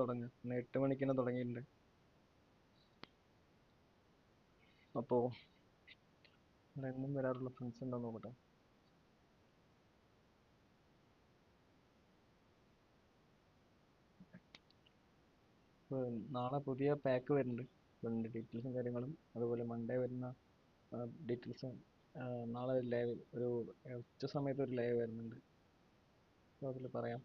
തുടങ്ങുക. ഇന്ന് 8 മണിക്ക് തന്നെ തുടങ്ങിയിട്ടുണ്ട്. അപ്പോൾ ഇവിടെ എന്നും വരാറുള്ള ഫ്രണ്ട്സ് ഉണ്ടോ നോക്കട്ടെ. നാളെ പുതിയ പാക്ക് വരുന്നുണ്ട്. അതിൻ്റെ ഡീറ്റെയിൽസും കാര്യങ്ങളും അതുപോലെ മൺഡേ വരുന്ന ഡീറ്റെയിൽസും നാളെ ലൈവ് ഒരു ഉച്ച സമയത്ത് ഒരു ലൈവ് വരുന്നുണ്ട്. അപ്പോൾ അതിൽ പറയാം.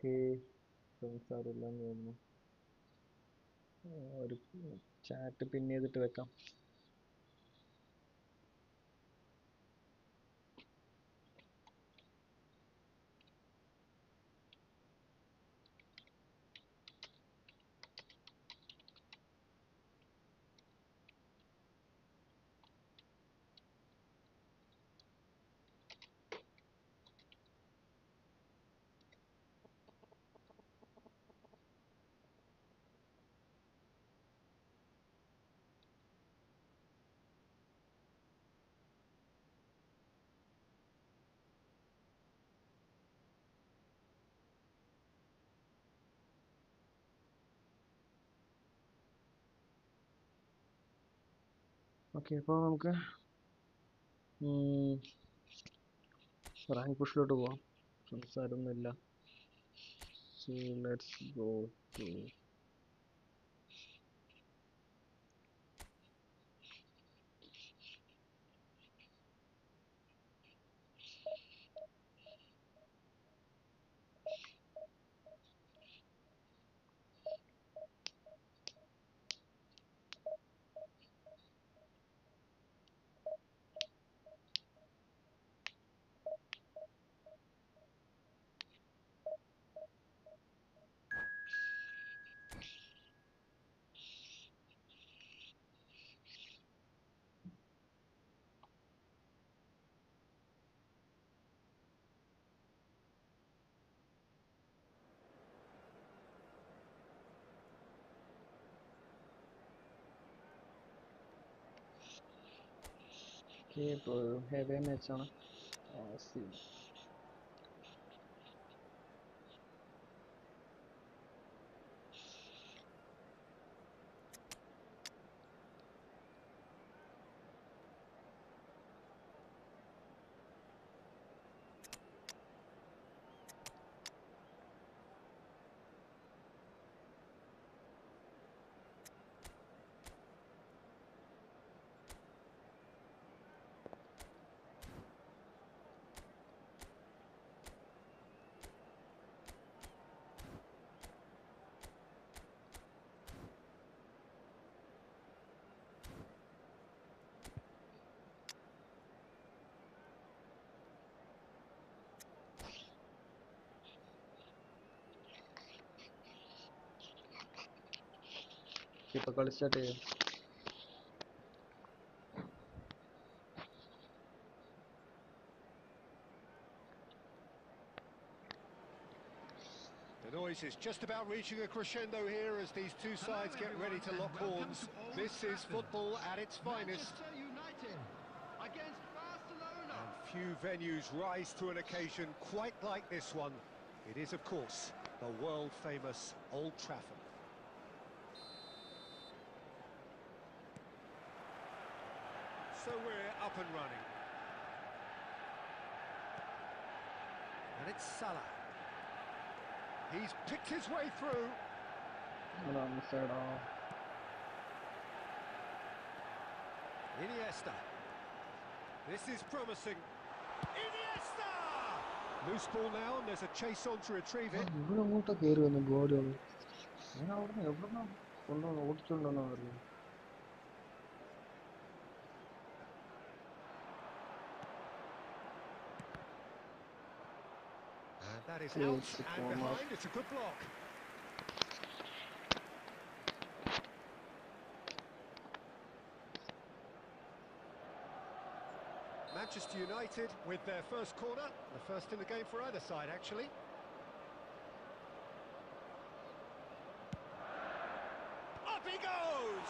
ഓക്കെ, ഫ്രണ്ട്സ് ആരെല്ലാം തോന്നുന്നു. ഒരു ചാറ്റ് പിൻ ചെയ്തിട്ട് വെക്കാം. ഓക്കെ, അപ്പോൾ നമുക്ക് റാങ്ക് പുഷിലോട്ട് പോവാം. ഫ്രണ്ട്സ് ആരൊന്നുമില്ല. സോ ലെറ്റ്സ് ഗോ ടു ഇപ്പോൾ ഹെവി മാച്ചാണ്. ഇപ്പോൾ കളി സ്റ്റാർട്ട് ചെയ്യാം. The noise is just about reaching a crescendo here as these two sides get ready to lock horns. This is football at its finest. And few venues rise to an occasion quite like this one. It is, of course, the world-famous Old Trafford. So we're up and running. And it's Salah. He's picked his way through. Iniesta. This is promising. Iniesta! Loose ball now, and there's a chase on to retrieve it. That is Okay, out it's a and corner. behind. It's a good block. Manchester United with their first corner, the first in the game for either side, actually. Up he goes!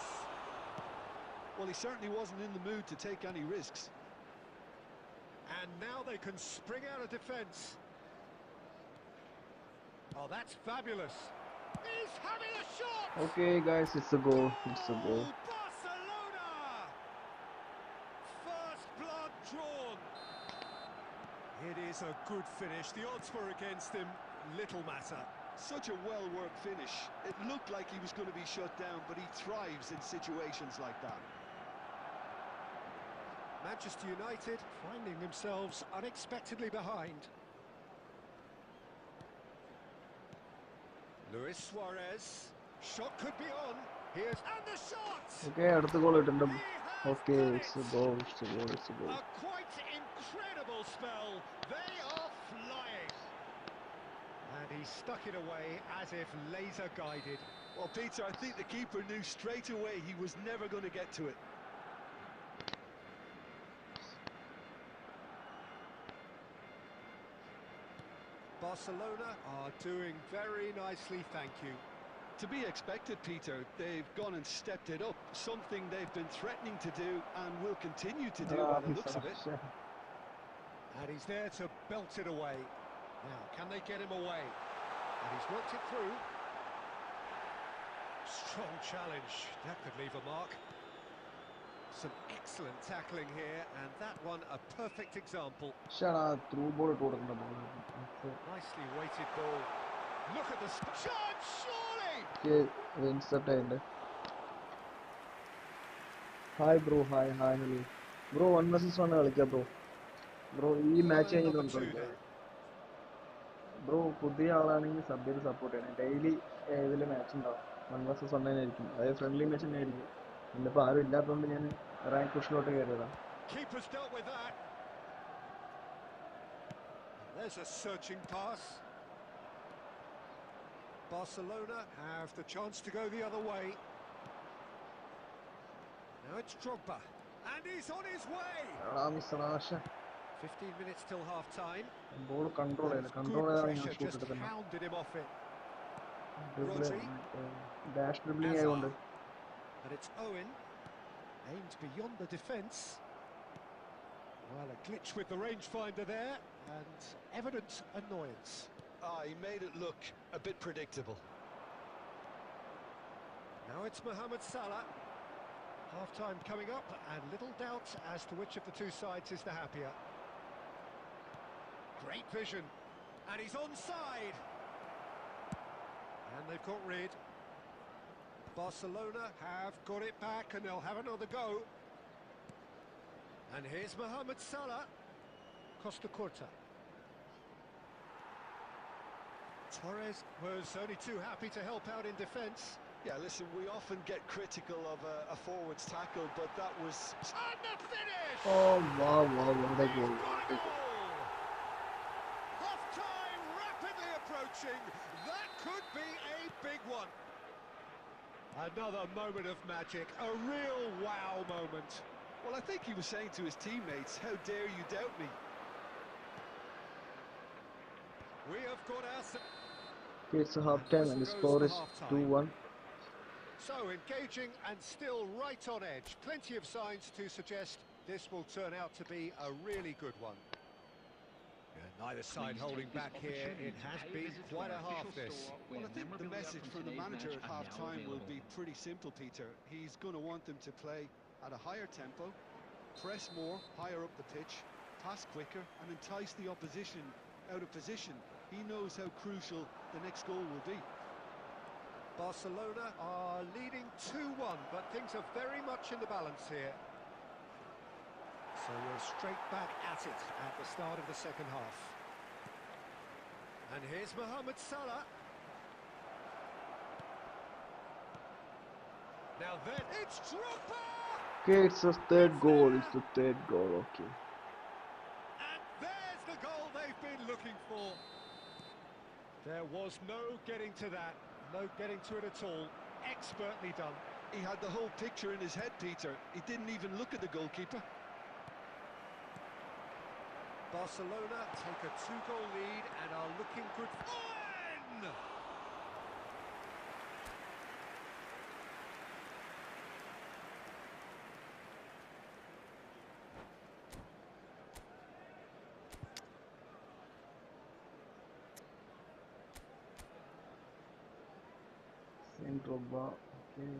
Well, he certainly wasn't in the mood to take any risks. And now they can spring out of defence. Oh, that's fabulous. He's having a shot! Okay, guys, it's a goal. It's a goal. Barcelona! First blood drawn. It is a good finish. The odds were against him. Little matter. Such a well-worked finish. It looked like he was going to be shut down, but he thrives in situations like that. Manchester United finding themselves unexpectedly behind. Luis Suarez. Shot could be on. Here's and the shot! Okay, അടുത്ത goal ഇട്ടുണ്ട്. He has Okay, done it's it! a goal. It's a goal. It's a goal. A quite incredible spell. They are flying. And he stuck it away as if laser guided. Well, Peter, I think the keeper knew straight away he was never going to get to it. Barcelona are doing very nicely, thank you. To be expected, Peter. They've gone and stepped it up, something they've been threatening to do and will continue to do by the looks of it. And he's there to belt it away. Now, can they get him away? And he's worked it through. Strong challenge. That could leave a mark. Some excellent tackling here, and that one a perfect example. Through ball ഇട്ട് കൊടുക്കുന്ന ball. Nicely weighted ball. Look at the shot, surely! Okay, insert ആയിട്ടുണ്ട്. Hi bro, hi, hello. Bro, 1 vs 1 കളിക്കാം bro. Bro, ഈ match കഴിഞ്ഞിട്ട് നമുക്ക് കളിക്കാം. Bro, പുതിയ ആളാണെങ്കിൽ സബ് ചെയ്ത് സപ്പോർട്ട് ചെയ്യണം. ഡെയിലി ഇതിൽ മാച്ച് ഉണ്ടാവും. 1 vs 1 ആയിരിക്കും. അതായത് ഫ്രണ്ട്ലി മാച്ച് തന്നെ ആയിരിക്കും. ഇന്നിപ്പോൾ ആരും ഇല്ലാത്തതുകൊണ്ട് ഞാൻ റാങ്ക് പുഷിലോട്ട് കയറിയതാണ്. Keeper's dealt with that. There's a searching pass. Barcelona have the chance to go the other way. Now it's Drogba, and he's on his way. 15 minutes till half-time. Ball control ചെയ്യണം. Good Control ചെയ്താൽ ഞാൻ pressure, shoot just എടുക്കുന്നത്. hounded him off it. Dribbling, dash dribbling ആയതുകൊണ്ട്. And it's Owen, aimed beyond the defence. Well, a glitch with the rangefinder there, and evident annoyance. He made it look a bit predictable. Now it's Mohamed Salah. Half-time coming up, and little doubt as to which of the two sides is the happier. Great vision, and he's onside. And they've got rid. Barcelona have got it back, and they'll have another go. And here's Mohamed Salah. Costa Curta. Torres was only too happy to help out in defence. Yeah, listen, we often get critical of a forward's tackle, but that was... And the finish! Oh, wow, what a goal. Half-time rapidly approaching. That could be a big one. Another moment of magic, a real wow moment. Well, I think he was saying to his teammates, how dare you doubt me? We have got our... It's a half time and the score is 2-1. So engaging and still right on edge. Plenty of signs to suggest this will turn out to be a really good one. And neither side holding back here. It has been quite a half this. Well, I think the message from the manager at half-time will be pretty simple, Peter. He's going to want them to play at a higher tempo, press more, higher up the pitch, pass quicker and entice the opposition out of position. He knows how crucial the next goal will be. Barcelona are leading 2-1, but things are very much in the balance here. So we're straight back at it at the start of the second half. And here's Mohamed Salah. Now then, it's Drogba! Okay, it's the third goal. It's the third goal. Okay. And there's the goal they've been looking for. There was no getting to that, no getting to it at all. Expertly done. He had the whole picture in his head, Peter. He didn't even look at the goalkeeper. Barcelona take a 2-goal lead and are looking good. Owen! Saint Drogba. Okay.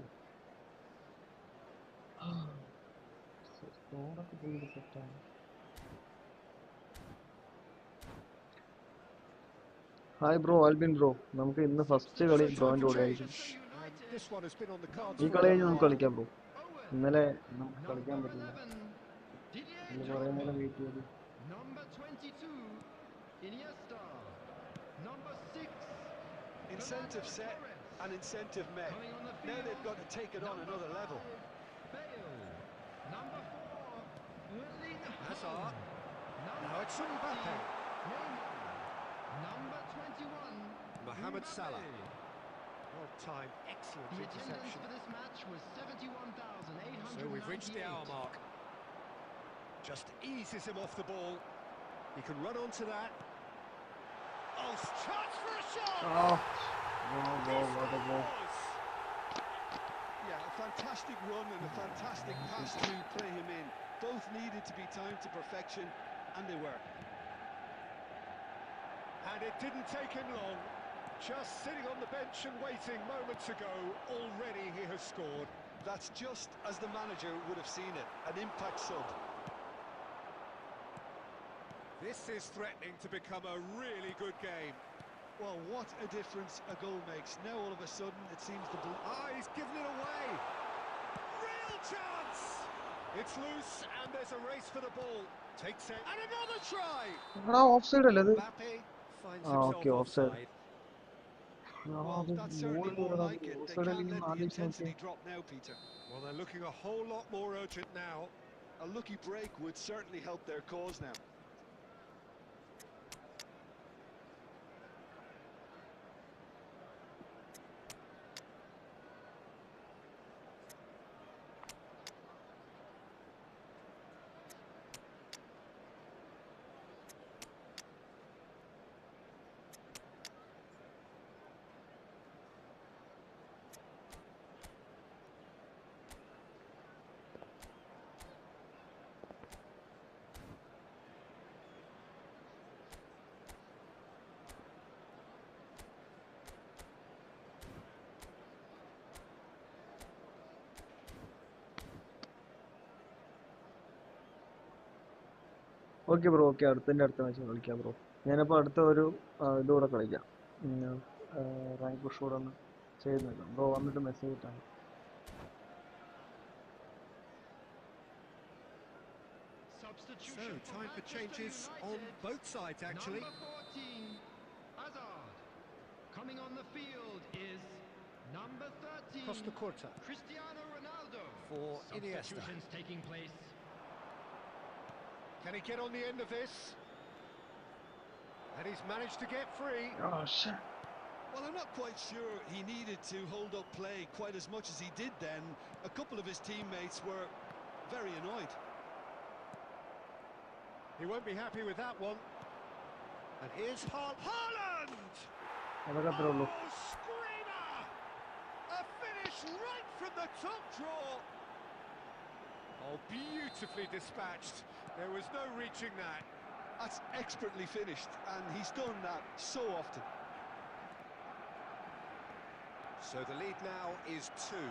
Score ഒക്കെ ചെയ്ത് സെറ്റാണ്. Hi bro, Albin bro. നമുക്ക് ഇന്ന് first കളി ബ്രോന്റെ കൂടെ ആയിരിക്കും. This one has been on the cards ഈ for കളി a കഴിഞ്ഞ് നമുക്ക് while. കളിക്കാം ബ്രോ. ഇന്നലെ നമുക്ക് കളിക്കാൻ പറ്റില്ല. ഇന്ന് കുറേ നേരം വെയിറ്റ് ചെയ്തു. Incentive set and incentive met. Now they've got to take it on another level. Hazard. Now it's Mbappe. Mohamed Salah. Well timed, excellent interception. So we've reached the hour mark. Just eases him off the ball. He can run onto that. Oh, chance for a shot! Oh, what a goal. Yeah, a fantastic run and a fantastic pass to play him in. Both needed to be timed to perfection, and they were. And it didn't take him long. Just sitting on the bench and waiting moments ago, already he has scored. That's just as the manager would have seen it, an impact sub. This is threatening to become a really good game. Well, what a difference a goal makes. Now all of a sudden it seems the... He's given it away. Real chance! It's loose and there's a race for the ball. Takes it and another try! Offside അല്ലേ അത്? Mbappe finds Ah, himself okay, offside. offside. Well, that's certainly more like it. They can't let the intensity drop now, Peter. Well, they're looking a whole lot more urgent now. A lucky break would certainly help their cause now. Okay bro, okay. അടുത്ത match കളിക്കാം bro. ഞാനപ്പോൾ അടുത്ത ഒരു ഇതുകൂടെ കളിക്കാം. Rank push കൂടെ ഒന്ന് ചെയ്യുന്നില്ല ബ്രോ. വന്നിട്ട് മെസ്സേജ് ഇട്ടാണ്. So, time for changes on both sides, actually. Coming on the field is number 13, Costa Curta Cristiano Ronaldo. for Iniesta. Substitutions taking place. Can he get on the end of this? And he's managed to get free. Oh shit. Well, I'm not quite sure he needed to hold up play quite as much as he did then. A couple of his teammates were very annoyed. He won't be happy with that one. And here's Haaland! അതൊക്കെ അത്രേ ഉള്ളൂ. Oh, screamer! A finish right from the top draw. Oh, beautifully dispatched. There was no reaching that. That's expertly finished, and he's done that so often. So the lead now is 2.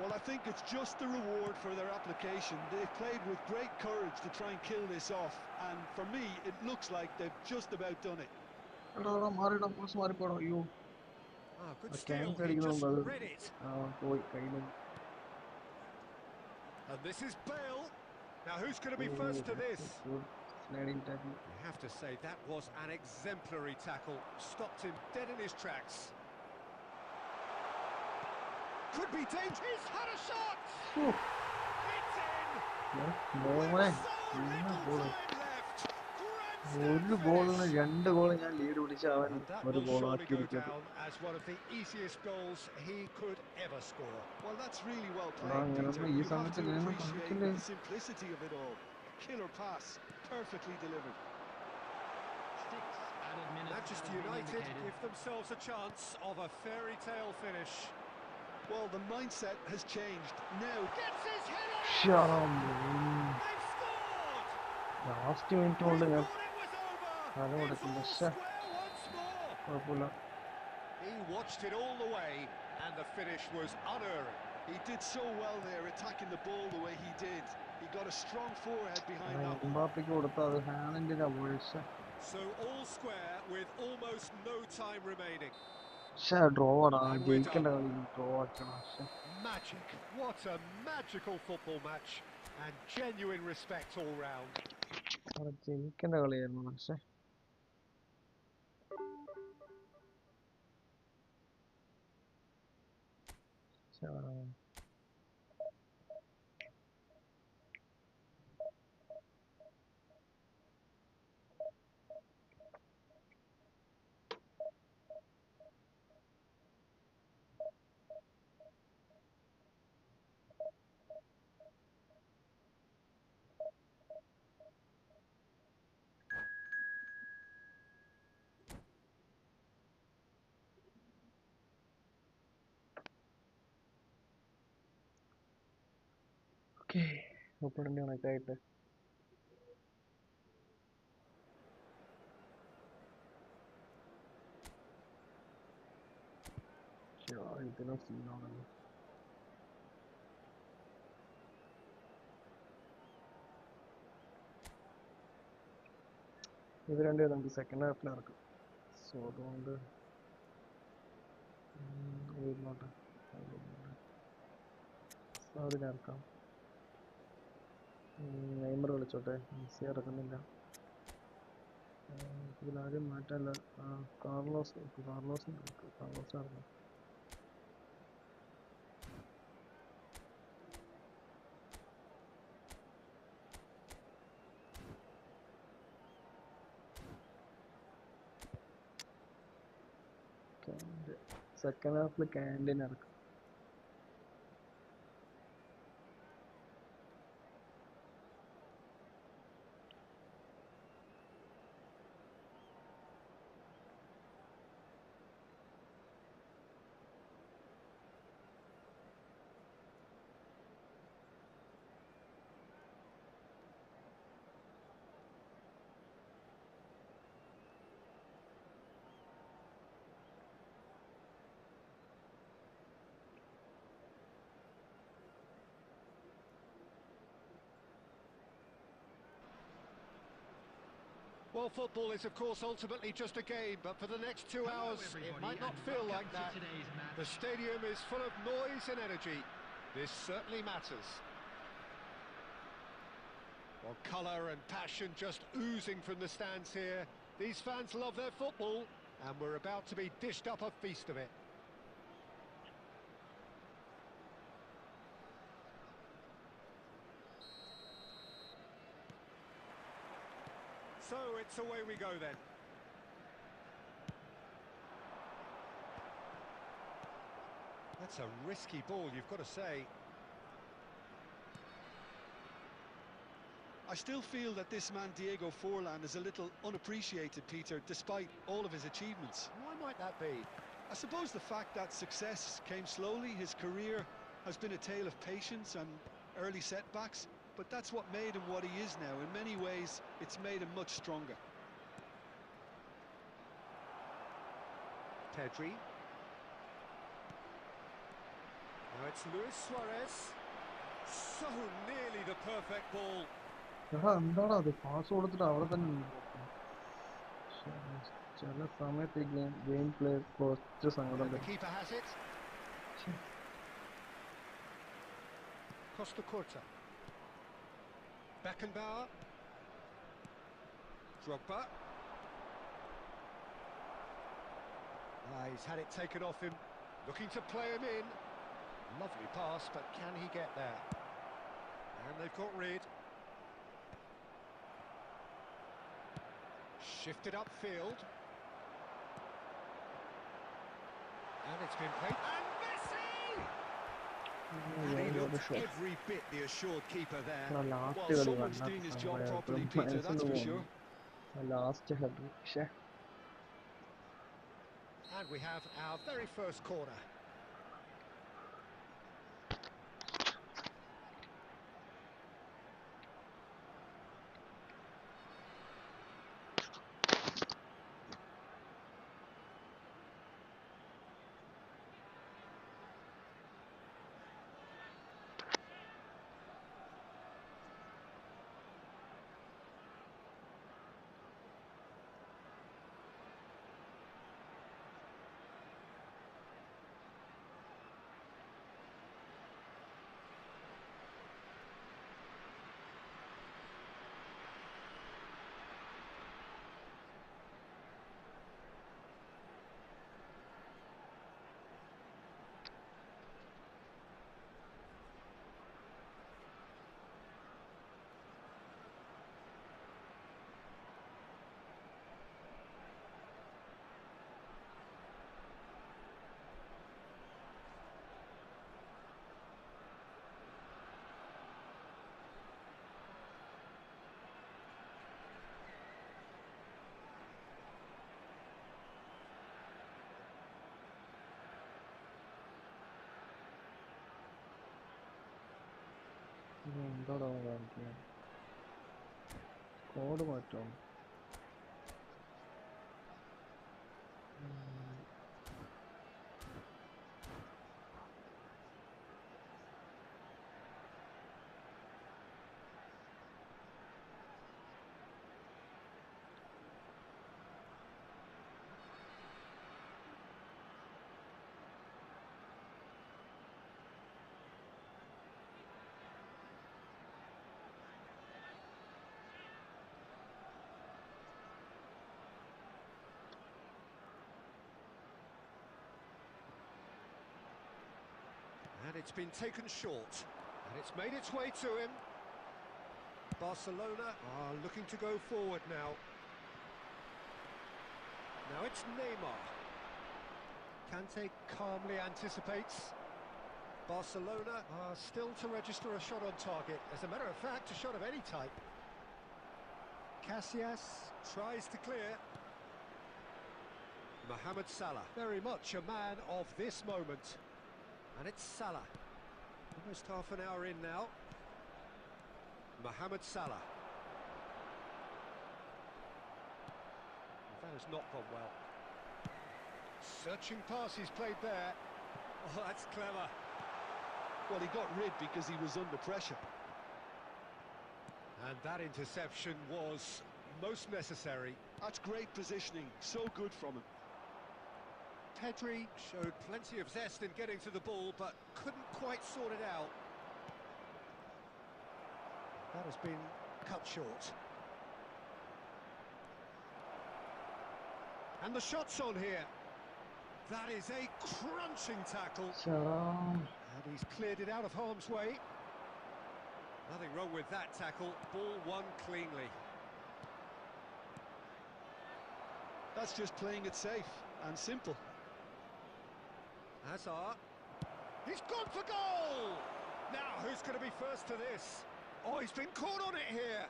Well, I think it's just the reward for their application. They've played with great courage to try and kill this off, and for me, it looks like they've just about done it. മാറിയിടാ, പോസ് മാറിപ്പോടാ. അയ്യോ, Good steal. ക്യാൻസർ He അടിക്കുന്ന just മുമ്പ് read it. അത് പോയി കയ്യിൽ. And this is Bale. Now who's going to be first to this? Sliding tackle. You have to say that was an exemplary tackle. Stopped him dead in his tracks. Could be dangerous. He's had a shot. It's in. മോനെ So little time left. ഒരു ഗോളിന് 2 goal ഞാൻ lead പിടിച്ച അവൻ And that ഒരു will goal surely go ആക്കിയിരിക്കുന്നത്. down as one of the easiest goals he could ever score. Well, that's really well എടാ played, Peter. അങ്ങനൊന്നും ഈ You have സമയത്ത് to ഇങ്ങനെയൊന്നും appreciate കാണിക്കില്ലേ? the simplicity of it all. Killer pass, perfectly delivered. 6 added minutes Manchester has been United indicated. give themselves a chance of a fairy tale finish. Well, the mindset has changed. Now, Gets his head on it! They've scored! Last minute We കൊണ്ട് ഞാൻ thought it was over! തല In കൊടുക്കും. full പക്ഷേ square once more! കുഴപ്പമില്ല. He watched it all the way, and the finish was unerring. he did so well there, attacking the ball the way he did. He got a strong forehead behind that one. എംബാപ്പയ്ക്ക് കൊടുത്ത അത് ഹാലൻഡിന്റെ വീഴ്ച. So all square with almost no time remaining. പക്ഷേ draw ആടാ, And we're ജയിക്കേണ്ട done. കളി draw ആക്കണം. പക്ഷേ Magic. What a magical football match. And genuine respect all round. അവിടെ ജയിക്കേണ്ട കളിയായിരുന്നു. പക്ഷേ ഓക്കെ ഒപ്പണിൻ്റെ കണക്കായിട്ട് ഇതിനും സീനാണല്ലോ. ഇത് രണ്ടുപേരും നമുക്ക് സെക്കൻഡ് ഹാഫിൽ ഇറക്കും. സോ അതുകൊണ്ട് ഇരുന്നോട്ടെ, അതിലിറക്കാം. നെയ്മർ വിളിച്ചോട്ടെ, മെസ്സി ഇറക്കുന്നില്ല. ഇതിലാരും മാറ്റമല്ല. കാർലോസ് ഇറങ്ങും. സെക്കൻഡ് ഹാഫിൽ ക്യാൻറ്റീൻ ഇറക്കും. Well, football is, of course, ultimately just a game, but for the next 2 hours, it might not feel like that. The stadium is full of noise and energy. This certainly matters. Well, colour and passion just oozing from the stands here. These fans love their football, and we're about to be dished up a feast of it. So it's away we go then. That's a risky ball, you've got to say. I still feel that this man Diego Forlan is a little unappreciated, Peter, despite all of his achievements. Why might that be? I suppose the fact that success came slowly, his career has been a tale of patience and early setbacks, but that's what made him what he is now. In many ways, it's made him much stronger. Pedri. Now it's Luis Suarez. So nearly the perfect ball. എടാ എന്താടാ അത്, pass കൊടുത്തിട്ട് അവിടെ തന്നെ ചില സമയത്ത് game play കുറച്ച് സങ്കടം And the തരും. keeper has it. Costa Curta. Beckenbauer. Drogba. He's had it taken off him. Looking to play him in. Lovely pass, but can he get there? And they've got rid. Shifted upfield. And it's been played. And Messi! And he looked every bit the assured keeper there. Well, someone's doing his job properly, Peter, that's for sure. Last header. And we have our very first corner. Code മാറ്റോ And it's been taken short, and it's made its way to him. Barcelona are looking to go forward now. Now it's Neymar. Kante calmly anticipates. Barcelona are still to register a shot on target. As a matter of fact, a shot of any type. Casillas tries to clear. Mohamed Salah, very much a man of this moment. And it's Salah. Almost half an hour in now. Mohamed Salah. That has not gone well. Searching pass he's played there. Oh, that's clever. Well, he got rid because he was under pressure. And that interception was most necessary. That's great positioning, so good from him. Pedri showed plenty of zest in getting to the ball, but couldn't quite sort it out. That has been cut short. And the shot's on here. That is a crunching tackle. And he's cleared it out of harm's way. Nothing wrong with that tackle. Ball won cleanly. That's just playing it safe and simple. Hazard. He's gone for goal! Now, who's going to be first to this? Oh, he's been caught on it here.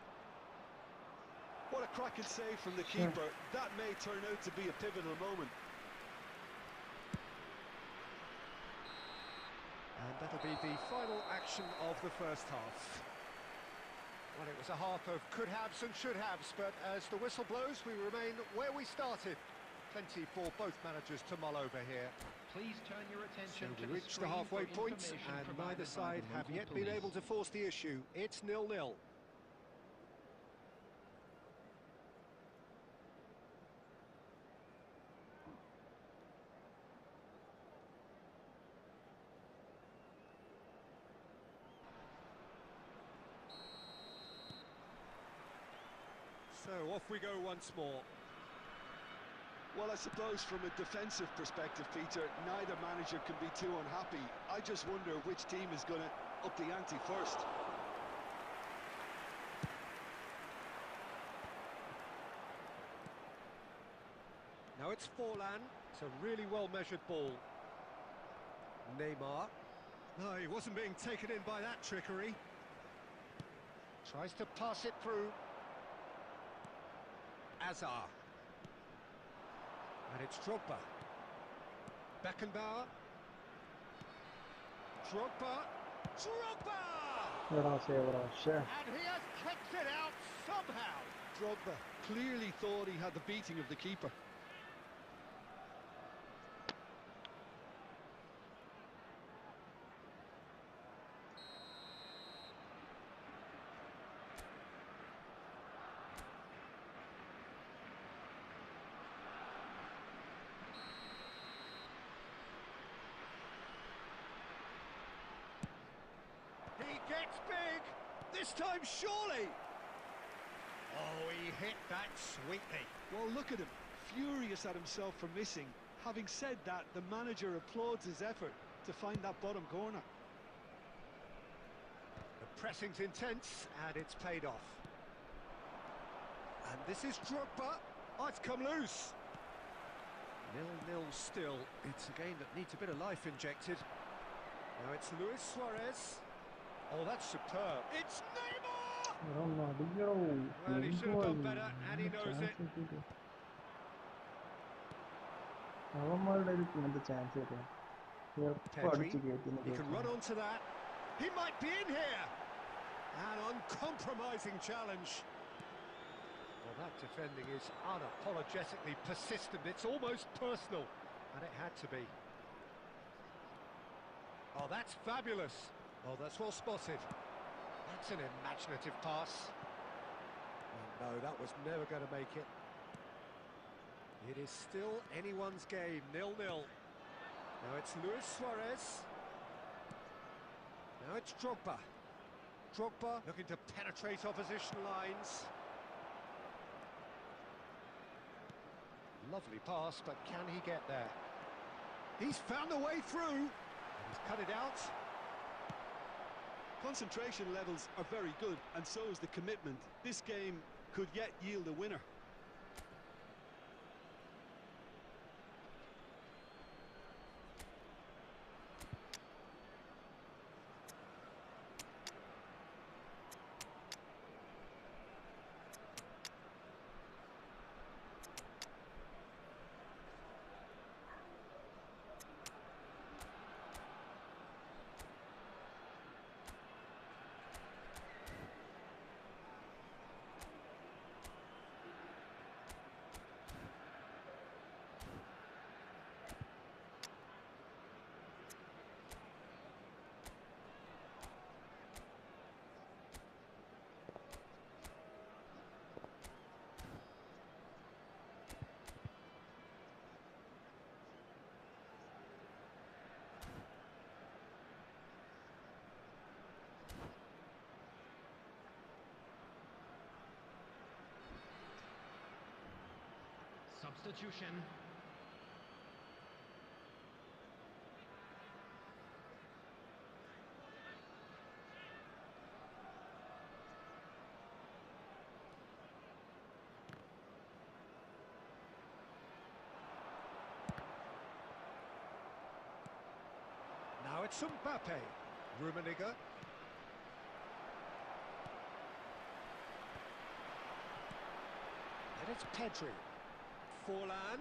What a cracking save from the keeper. That may turn out to be a pivotal moment. And that'll be the final action of the first half. Well, it was a half of could-haves and should-haves, but as the whistle blows, we remain where we started. Plenty for both managers to mull over here. Please turn your attention So to we reached the halfway point, and neither side have yet been able to force the issue. It's 0-0. So off we go once more. Well, I suppose from a defensive perspective, Peter, neither manager can be too unhappy. I just wonder which team is going to up the ante first. Now it's Forlan. It's a really well-measured ball. Neymar. No, he wasn't being taken in by that trickery. Tries to pass it through. Azar. And it's Drogba. Beckenbauer. Drogba. Drogba! And he has kicked it out somehow. Drogba clearly thought he had the beating of the keeper. He gets big. This time, surely. Oh, he hit that sweetly. Well, look at him, furious at himself for missing. Having said that, the manager applauds his effort to find that bottom corner. The pressing's intense, and it's paid off. And this is Drogba. Oh, it's come loose. 0-0 still. It's a game that needs a bit of life injected. Now it's Luis Suarez. Oh, that's superb. It's Neymar! Well, he should have done better, and he knows it. Pedri, he can run onto that. He might be in here. An uncompromising challenge. Well, that defending is unapologetically persistent. It's almost personal, and it had to be. Oh, that's fabulous. Oh, that's well spotted. That's an imaginative pass. Oh, no, that was never going to make it. It is still anyone's game, 0-0. Now it's Luis Suarez. Now it's Drogba. Drogba looking to penetrate opposition lines. Lovely pass, but can he get there? He's found a way through. And he's cut it out. Concentration levels are very good, and so is the commitment. This game could yet yield a winner. Substitution. Now it's Mbappe. Rummenigge. And it's Pedri. Forlan.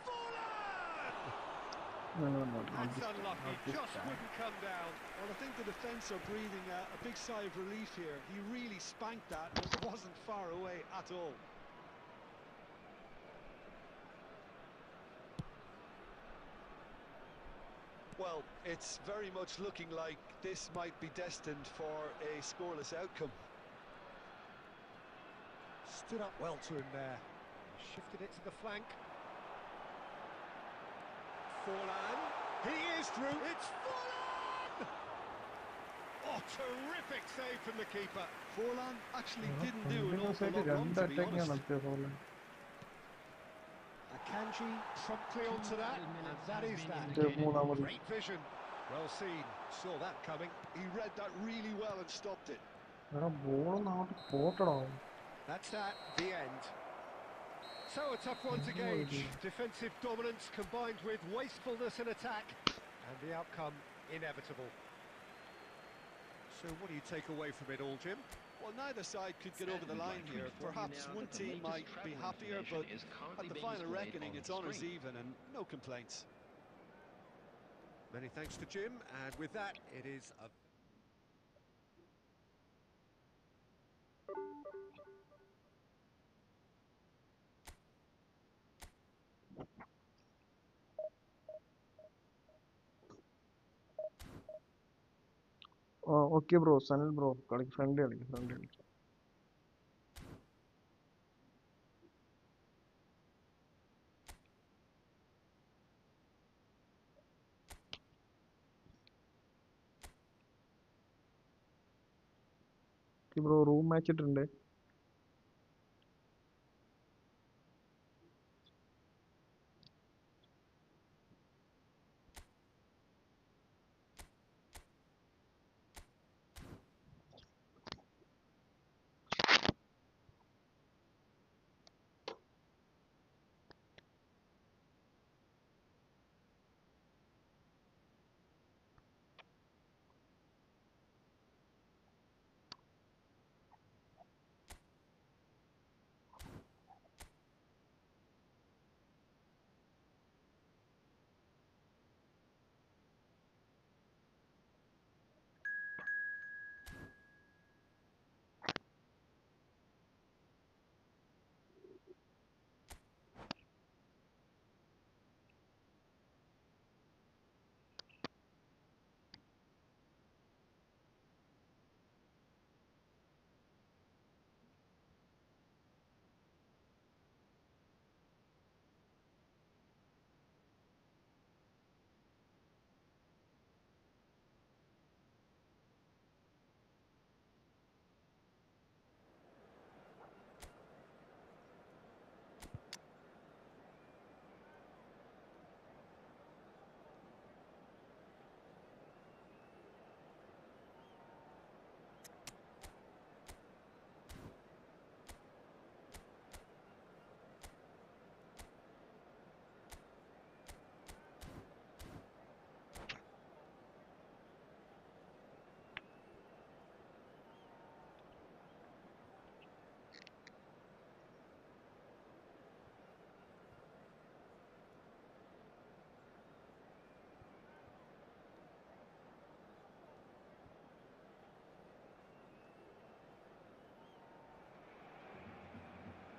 Forlan! That's unlucky, just wouldn't come down. Well, I think the defence are breathing a big sigh of relief here. He really spanked that, and it wasn't far away at all. Well, it's very much looking like this might be destined for a scoreless outcome. Stood up well to him there. Shifted it to the flank. Forlan. He is through. It's Forlan! Oh, terrific save from the keeper. Forlan actually didn't do an awful lot wrong, to be honest. Akanji promptly onto that, and that is that. Great vision. Well seen. Saw that coming. He read that really well and stopped it. That's that. The end. So a tough one to gauge. Defensive dominance combined with wastefulness in attack, and the outcome inevitable. So what do you take away from it all, Jim? Well, neither side could get over the line here. Perhaps one team might be happier, but at the final reckoning, it's honours even and no complaints. Many thanks to Jim, and with that, it is a... Okay, bro. Sanil, bro. Friendly. Okay, bro. Room match ഇട്ടുണ്ട്.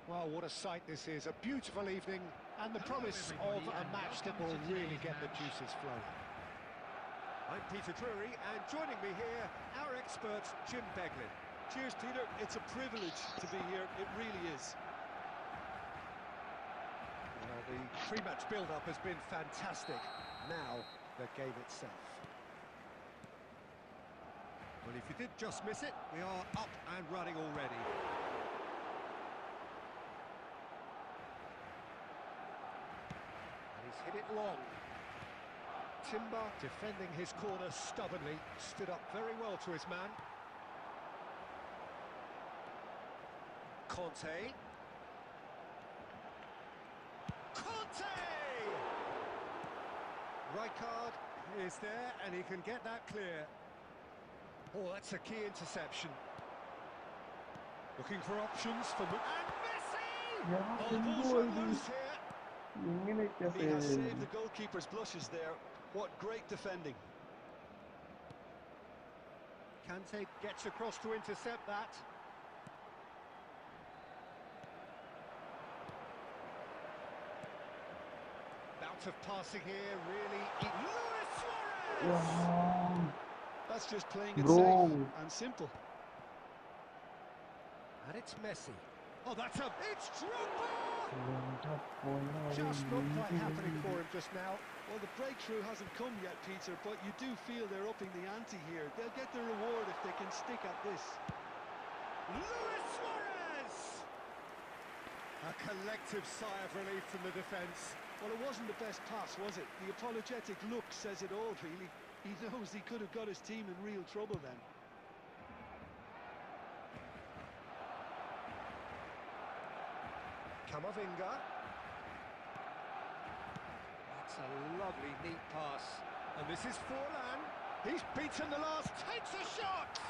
Well, what a sight this is. A beautiful evening and the promise of a match that will really get the juices flowing. I'm Peter Drury, and joining me here, our expert, Jim Beglin. Cheers, Peter. It's a privilege to be here. It really is. Well, the pre-match build-up has been fantastic. Now, the game itself. Well, if you did just miss it, we are up and running already. And he's hit it long. Timber, defending his corner stubbornly, stood up very well to his man. Conte. Rijkaard is there, and he can get that clear. Oh, that's a key interception. Looking for options for... And Messi! Oh, the ball's run loose here. He has saved the goalkeeper's blushes there. What great defending. Kante gets across to intercept that. Bout of passing here, really... Luis Suarez! That's just playing it safe and simple. And it's Messi. Oh, that's a... It's Drogba! Just not quite happening for him just now. Well, the breakthrough hasn't come yet, Peter, but you do feel they're upping the ante here. They'll get the reward if they can stick at this. Luis Suarez! A collective sigh of relief from the defence. Well, it wasn't the best pass, was it? The apologetic look says it all, really. He knows he could have got his team in real trouble then. Camavinga. That's a lovely, neat pass. And this is Forlan. He's beaten the last, takes a shot!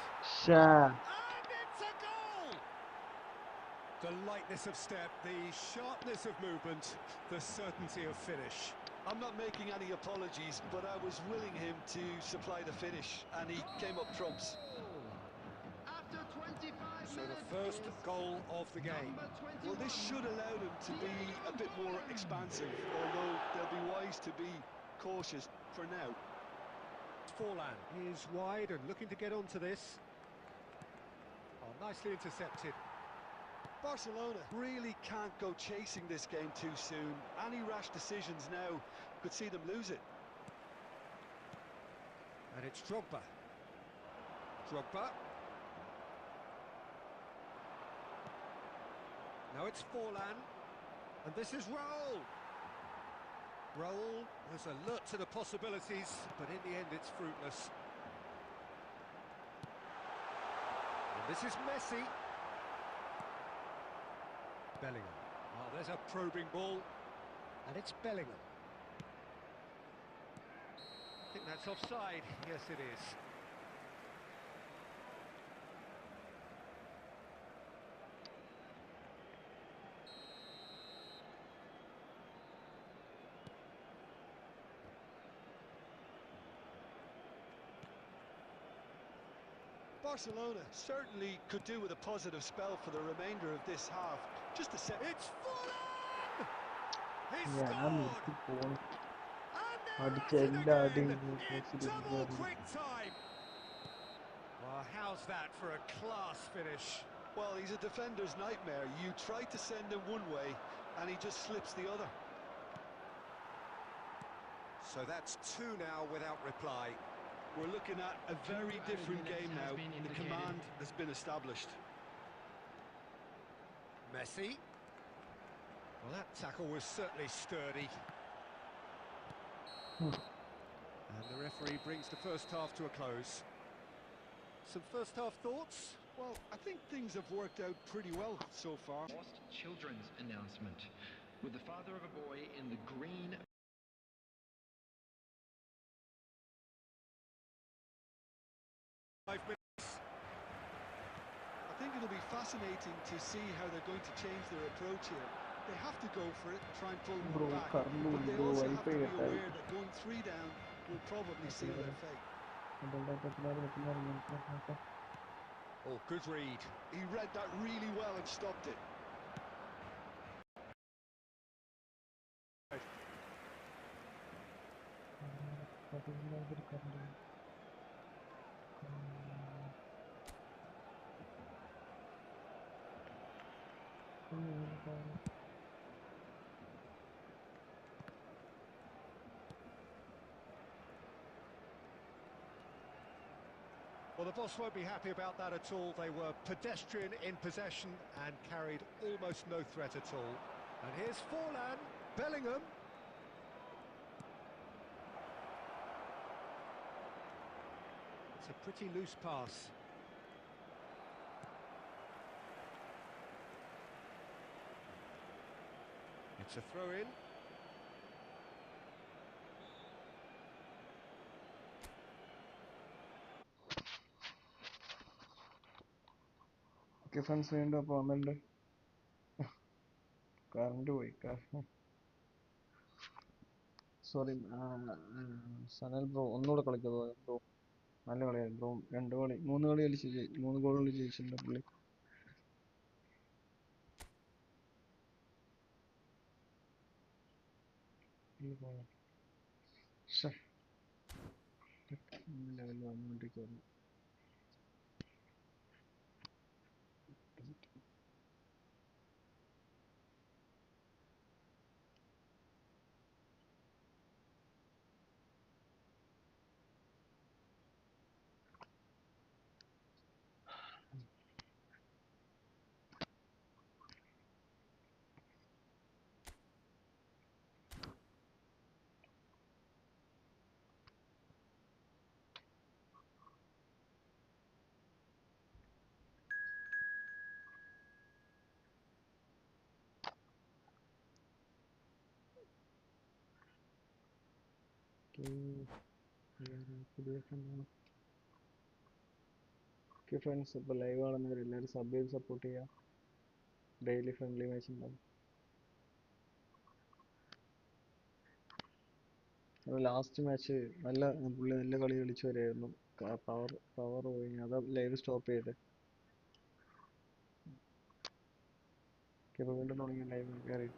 Sha. And it's a goal! The lightness of step, the sharpness of movement, the certainty of finish. I'm not making any apologies, but I was willing him to supply the finish, and he came up trumps. After 25 So minutes the first is goal of the game. number 21. Well, this should allow them to be a bit more expansive, although they'll be wise to be cautious for now. Forlan is wide and looking to get onto this. Oh, nicely intercepted. Barcelona really can't go chasing this game too soon. Any rash decisions now could see them lose it. And it's Drogba. Drogba. Now it's Forlan. And this is Raul. Raul was alert to the possibilities, but in the end it's fruitless. And this is Messi. Bellingham. Oh, there's a probing ball. And it's Bellingham. I think that's offside. Yes, it is. Barcelona certainly could do with a positive spell for the remainder of this half. Just a set. It's Forlan! He ഞാൻ scored! നിർത്തി പോണു. And അടിച്ച they're at എല്ലാ it അടിയും again in double quick time. Well, how's that for a class finish? Well, he's a defender's nightmare. You try to send him one way, and he just slips the other. So that's two now without reply. We're looking at a very different game now. The command has been established. Messi. Well, that tackle was certainly sturdy. And the referee brings the first half to a close. Some first half thoughts? Well, I think things have worked out pretty well so far. Lost children's announcement with the father of a boy in the green. 5 minutes. I think it'll be fascinating to see how they're going to change their approach here. They have to go for it and try and pull Bro, one back, Carlo, but they bro, also have to be wifi aware that going 3 down will probably seal their fate. Oh, good read. He read that really well and stopped it. Well, the boss won't be happy about that at all. They were pedestrian in possession and carried almost no threat at all. And here's Forlan, Bellingham. It's a pretty loose pass. It's a throw-in. Okay friends, വീണ്ടും അപ്പോൾ വന്നിട്ടുണ്ട്. Current പോയി. Sorry Sanal bro, ഒന്നുകൂടെ കളിക്കാമോ bro? നല്ല കളിയായിരുന്നു bro. 3 കളി കളിച്ച് 3 goal കളി ജയിച്ചിട്ടുണ്ട് പുള്ളി. ലെവൽ വന്നുകൊണ്ടിരിക്കുന്നു. ഓക്കെ ഫ്രണ്ട്സ്, ഇപ്പോൾ ലൈവ് കാണുന്നവർ എല്ലാവരും സബ് ചെയ്ത് സപ്പോർട്ട് ചെയ്യുക. ഡെയിലി ഫ്രണ്ട്ലി മാച്ച് ഉണ്ടാവും. ലാസ്റ്റ് മാച്ച് പുള്ളി നല്ല കളി കളിച്ചു വരായിരുന്നു. പവർ പോയി, അതാ ലൈവ് സ്റ്റോപ്പ് ചെയ്ത്. ഇപ്പോൾ വീണ്ടും തുടങ്ങി ലൈവ് കയറി.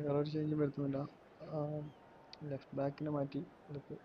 വേറൊരു ചേഞ്ചും വരുത്തുന്നില്ല. ലെഫ്റ്റ് ബാക്കിനെ മാറ്റി എടുത്ത്.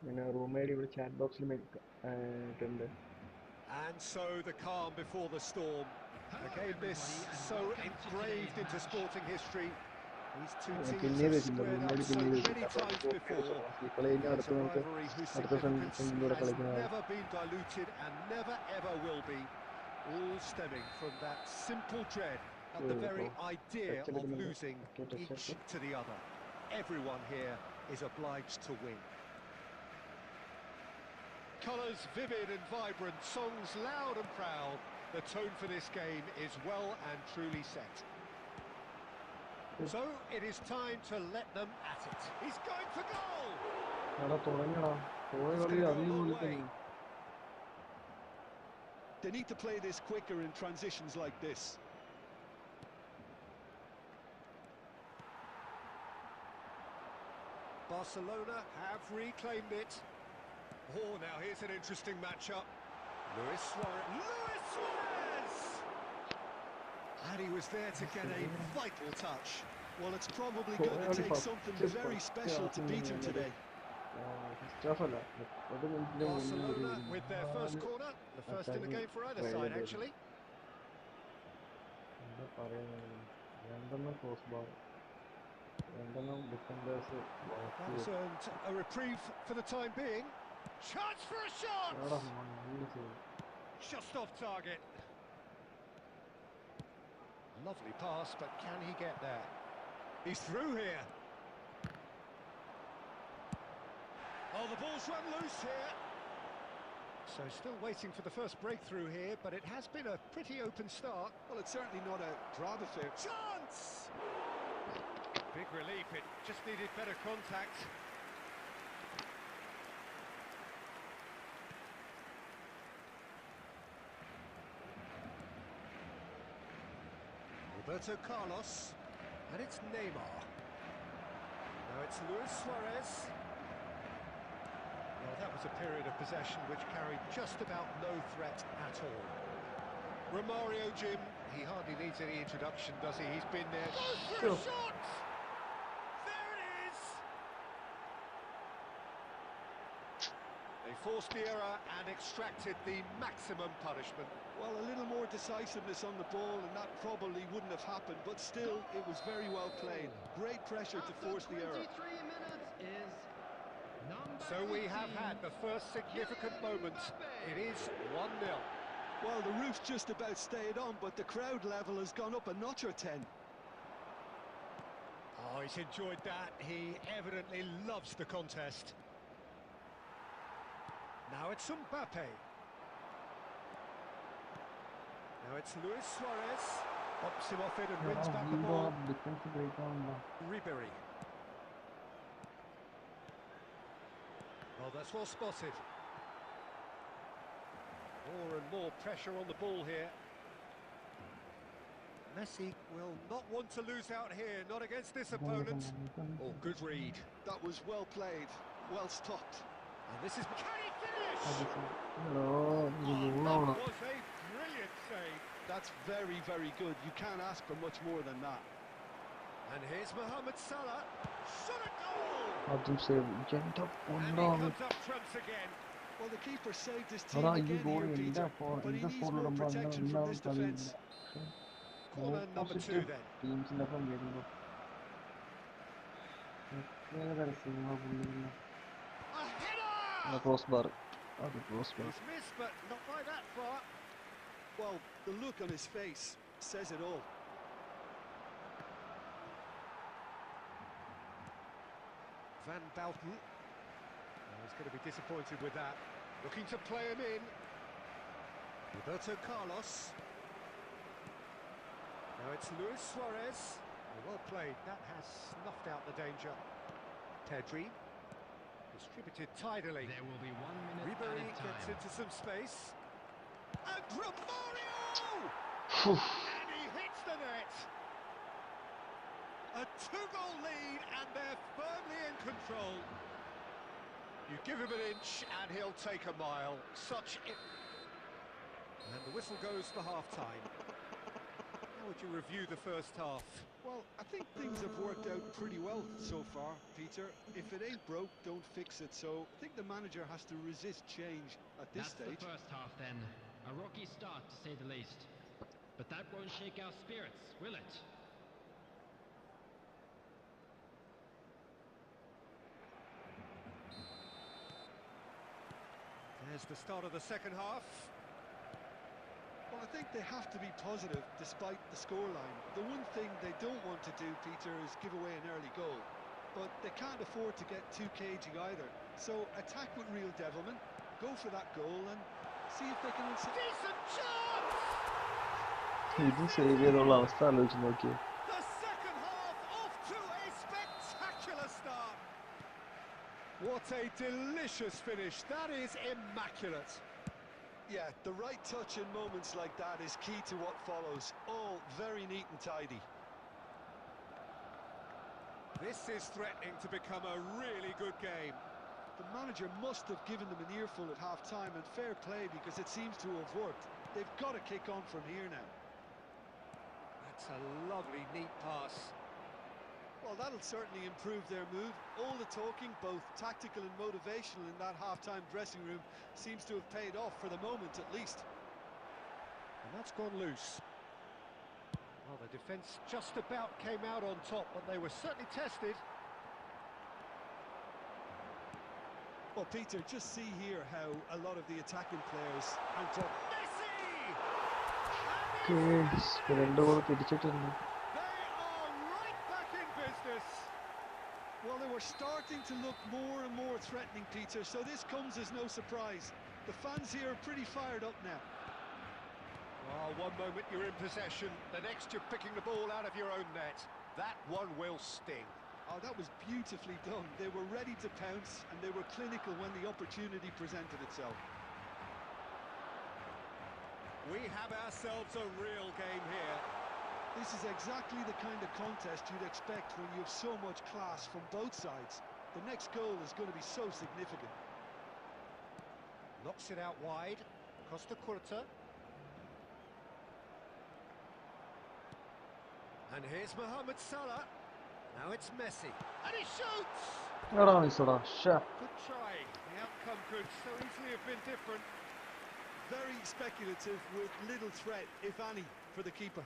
പിന്നെ റൂംമേറ്റ് ഇവിടെ ചാറ്റ് ബോക്സിൽ ഇട്ടുണ്ട്. And so the calm before the storm. Again, this so engraved into sporting history. These two teams have squared up so many times before. It's a rivalry whose significance has never been diluted and never ever will be. All stemming from that simple dread at the very idea of losing each to the other. Everyone here is obliged to win. Colours vivid and vibrant, songs loud and proud. The tone for this game is well and truly set. So it is time to let them at it. He's going for goal! They need to play this quicker in transitions like this. Barcelona have reclaimed it. Oh, now here's an interesting matchup. Luis Suarez! And he was there to get a vital touch. Well, it's probably going to take something very special to beat him today. Barcelona with their first corner, the first in the game for either side, actually. That has earned a reprieve for the time being. Chance for a shot! Just off target. Lovely pass, but can he get there? He's through here. Oh, the ball's run loose here. So still waiting for the first breakthrough here, but it has been a pretty open start. Well, it's certainly not a drab affair. Chance! Big relief, it just needed better contact. Roberto Carlos, and it's Neymar. Now it's Luis Suarez. Well, that was a period of possession which carried just about no threat at all. Romario, Jim, he hardly needs any introduction, does he? He's been there. Goes for a shot! There it is! They forced the error and extracted the maximum punishment. Well, a little more decisiveness on the ball and that probably wouldn't have happened, but still, it was very well played. Great pressure to force the error. 23 minutes is number So we have 18. had the first significant moment. It is 1-0. Well, the roof's just about stayed on, but the crowd level has gone up a notch or 10. Oh, he's enjoyed that. He evidently loves the contest. Now it's Mbappe. Now it's Luis Suarez. Pops him off it and wins back the ball. Ribery. Well, that's well spotted. More and more pressure on the ball here. Messi will not want to lose out here, not against this opponent. Oh, good read. That was well played, well stopped. And this is... Can he finish? Oh, Oh, that was a brilliant save. That's very, very good. You can't ask for much more than that. And here's Mohamed Salah. Shot a goal! അതും save എൻ്റെ And he പൊന്നാണ് comes up trumps again. Well, the keeper saved his team അതാ ഈ again goal here, എൻ്റെ Peter, but he എൻ്റെ needs ഫോണിൽ more ഇടുമ്പോൾ protection from എല്ലാം this കളിയില്ല. defence. Corner number 2 then. ടീംസിൻ്റെ ഒപ്പം വരുമ്പോൾ സിനിമ പുള്ളിയില്ല A header! ക്രോസ് ബാർ അത് crossbar He's missed, but not by that far. Well, the look on his face says it all. Van Bouten. Oh, he's going to be disappointed with that. Looking to play him in. Roberto Carlos. Now it's Luis Suarez. Well played. That has snuffed out the danger. Pedri. Distributed tidily. There will be 1 minute Ribery added gets time. into some space. And Romario! And he hits the net. A 2-goal lead, and they're firmly in control. You give him an inch, and he'll take a mile. And the whistle goes for half-time. How would you review the first half? Well, I think things have worked out pretty well so far, Peter. If it ain't broke, don't fix it. So I think the manager has to resist change at this That's stage. the first half then. A rocky start, to say the least. But that won't shake our spirits, will it? There's the start of the second half. Well, I think they have to be positive despite the scoreline. The one thing they don't want to do, Peter, is give away an early goal. But they can't afford to get too cagey either. So attack with real devilment, go for that goal and see if they can... Decent chance! ഇത് save ചെയ്തുള്ള അവസ്ഥ ആലോചിച്ച് നോക്കിയേ The second half off to a spectacular start. What a delicious finish. That is immaculate. Yeah, the right touch in moments like that is key to what follows. All very neat and tidy. This is threatening to become a really good game. The manager must have given them an earful at half-time, and fair play because it seems to have worked. They've got to kick on from here now. That's a lovely, neat pass. Well, that'll certainly improve their mood. All the talking, both tactical and motivational, in that half-time dressing room seems to have paid off for the moment, at least. And that's gone loose. Well, the defence just about came out on top, but they were certainly tested. Well, Peter, just see here how a lot of the attacking players and Messi! രണ്ട് goal തിരിച്ചിട്ടുണ്ട് They are right back in business. well, they were starting to look more and more threatening, Peter, so this comes as no surprise. The fans here are pretty fired up now. Oh, one moment you're in possession, the next you're picking the ball out of your own net. That one will sting. Oh, that was beautifully done. They were ready to pounce and they were clinical when the opportunity presented itself. We have ourselves a real game here. This is exactly the kind of contest you'd expect when you have so much class from both sides. The next goal is going to be so significant. Knocks it out wide. Costa Curta. And here's Mohamed Salah. Now it's Messi. And he shoots! എടാ മിസ്സടാ ഷേ Good try. The outcome could so easily have been different. Very speculative with little threat, if any, for the keeper.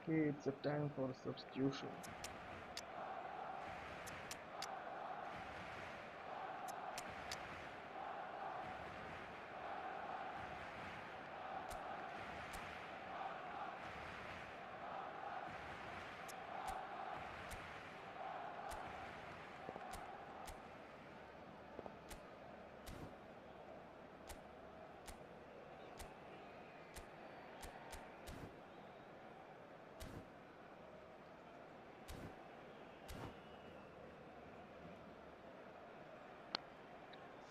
Okay, it's a time for substitution.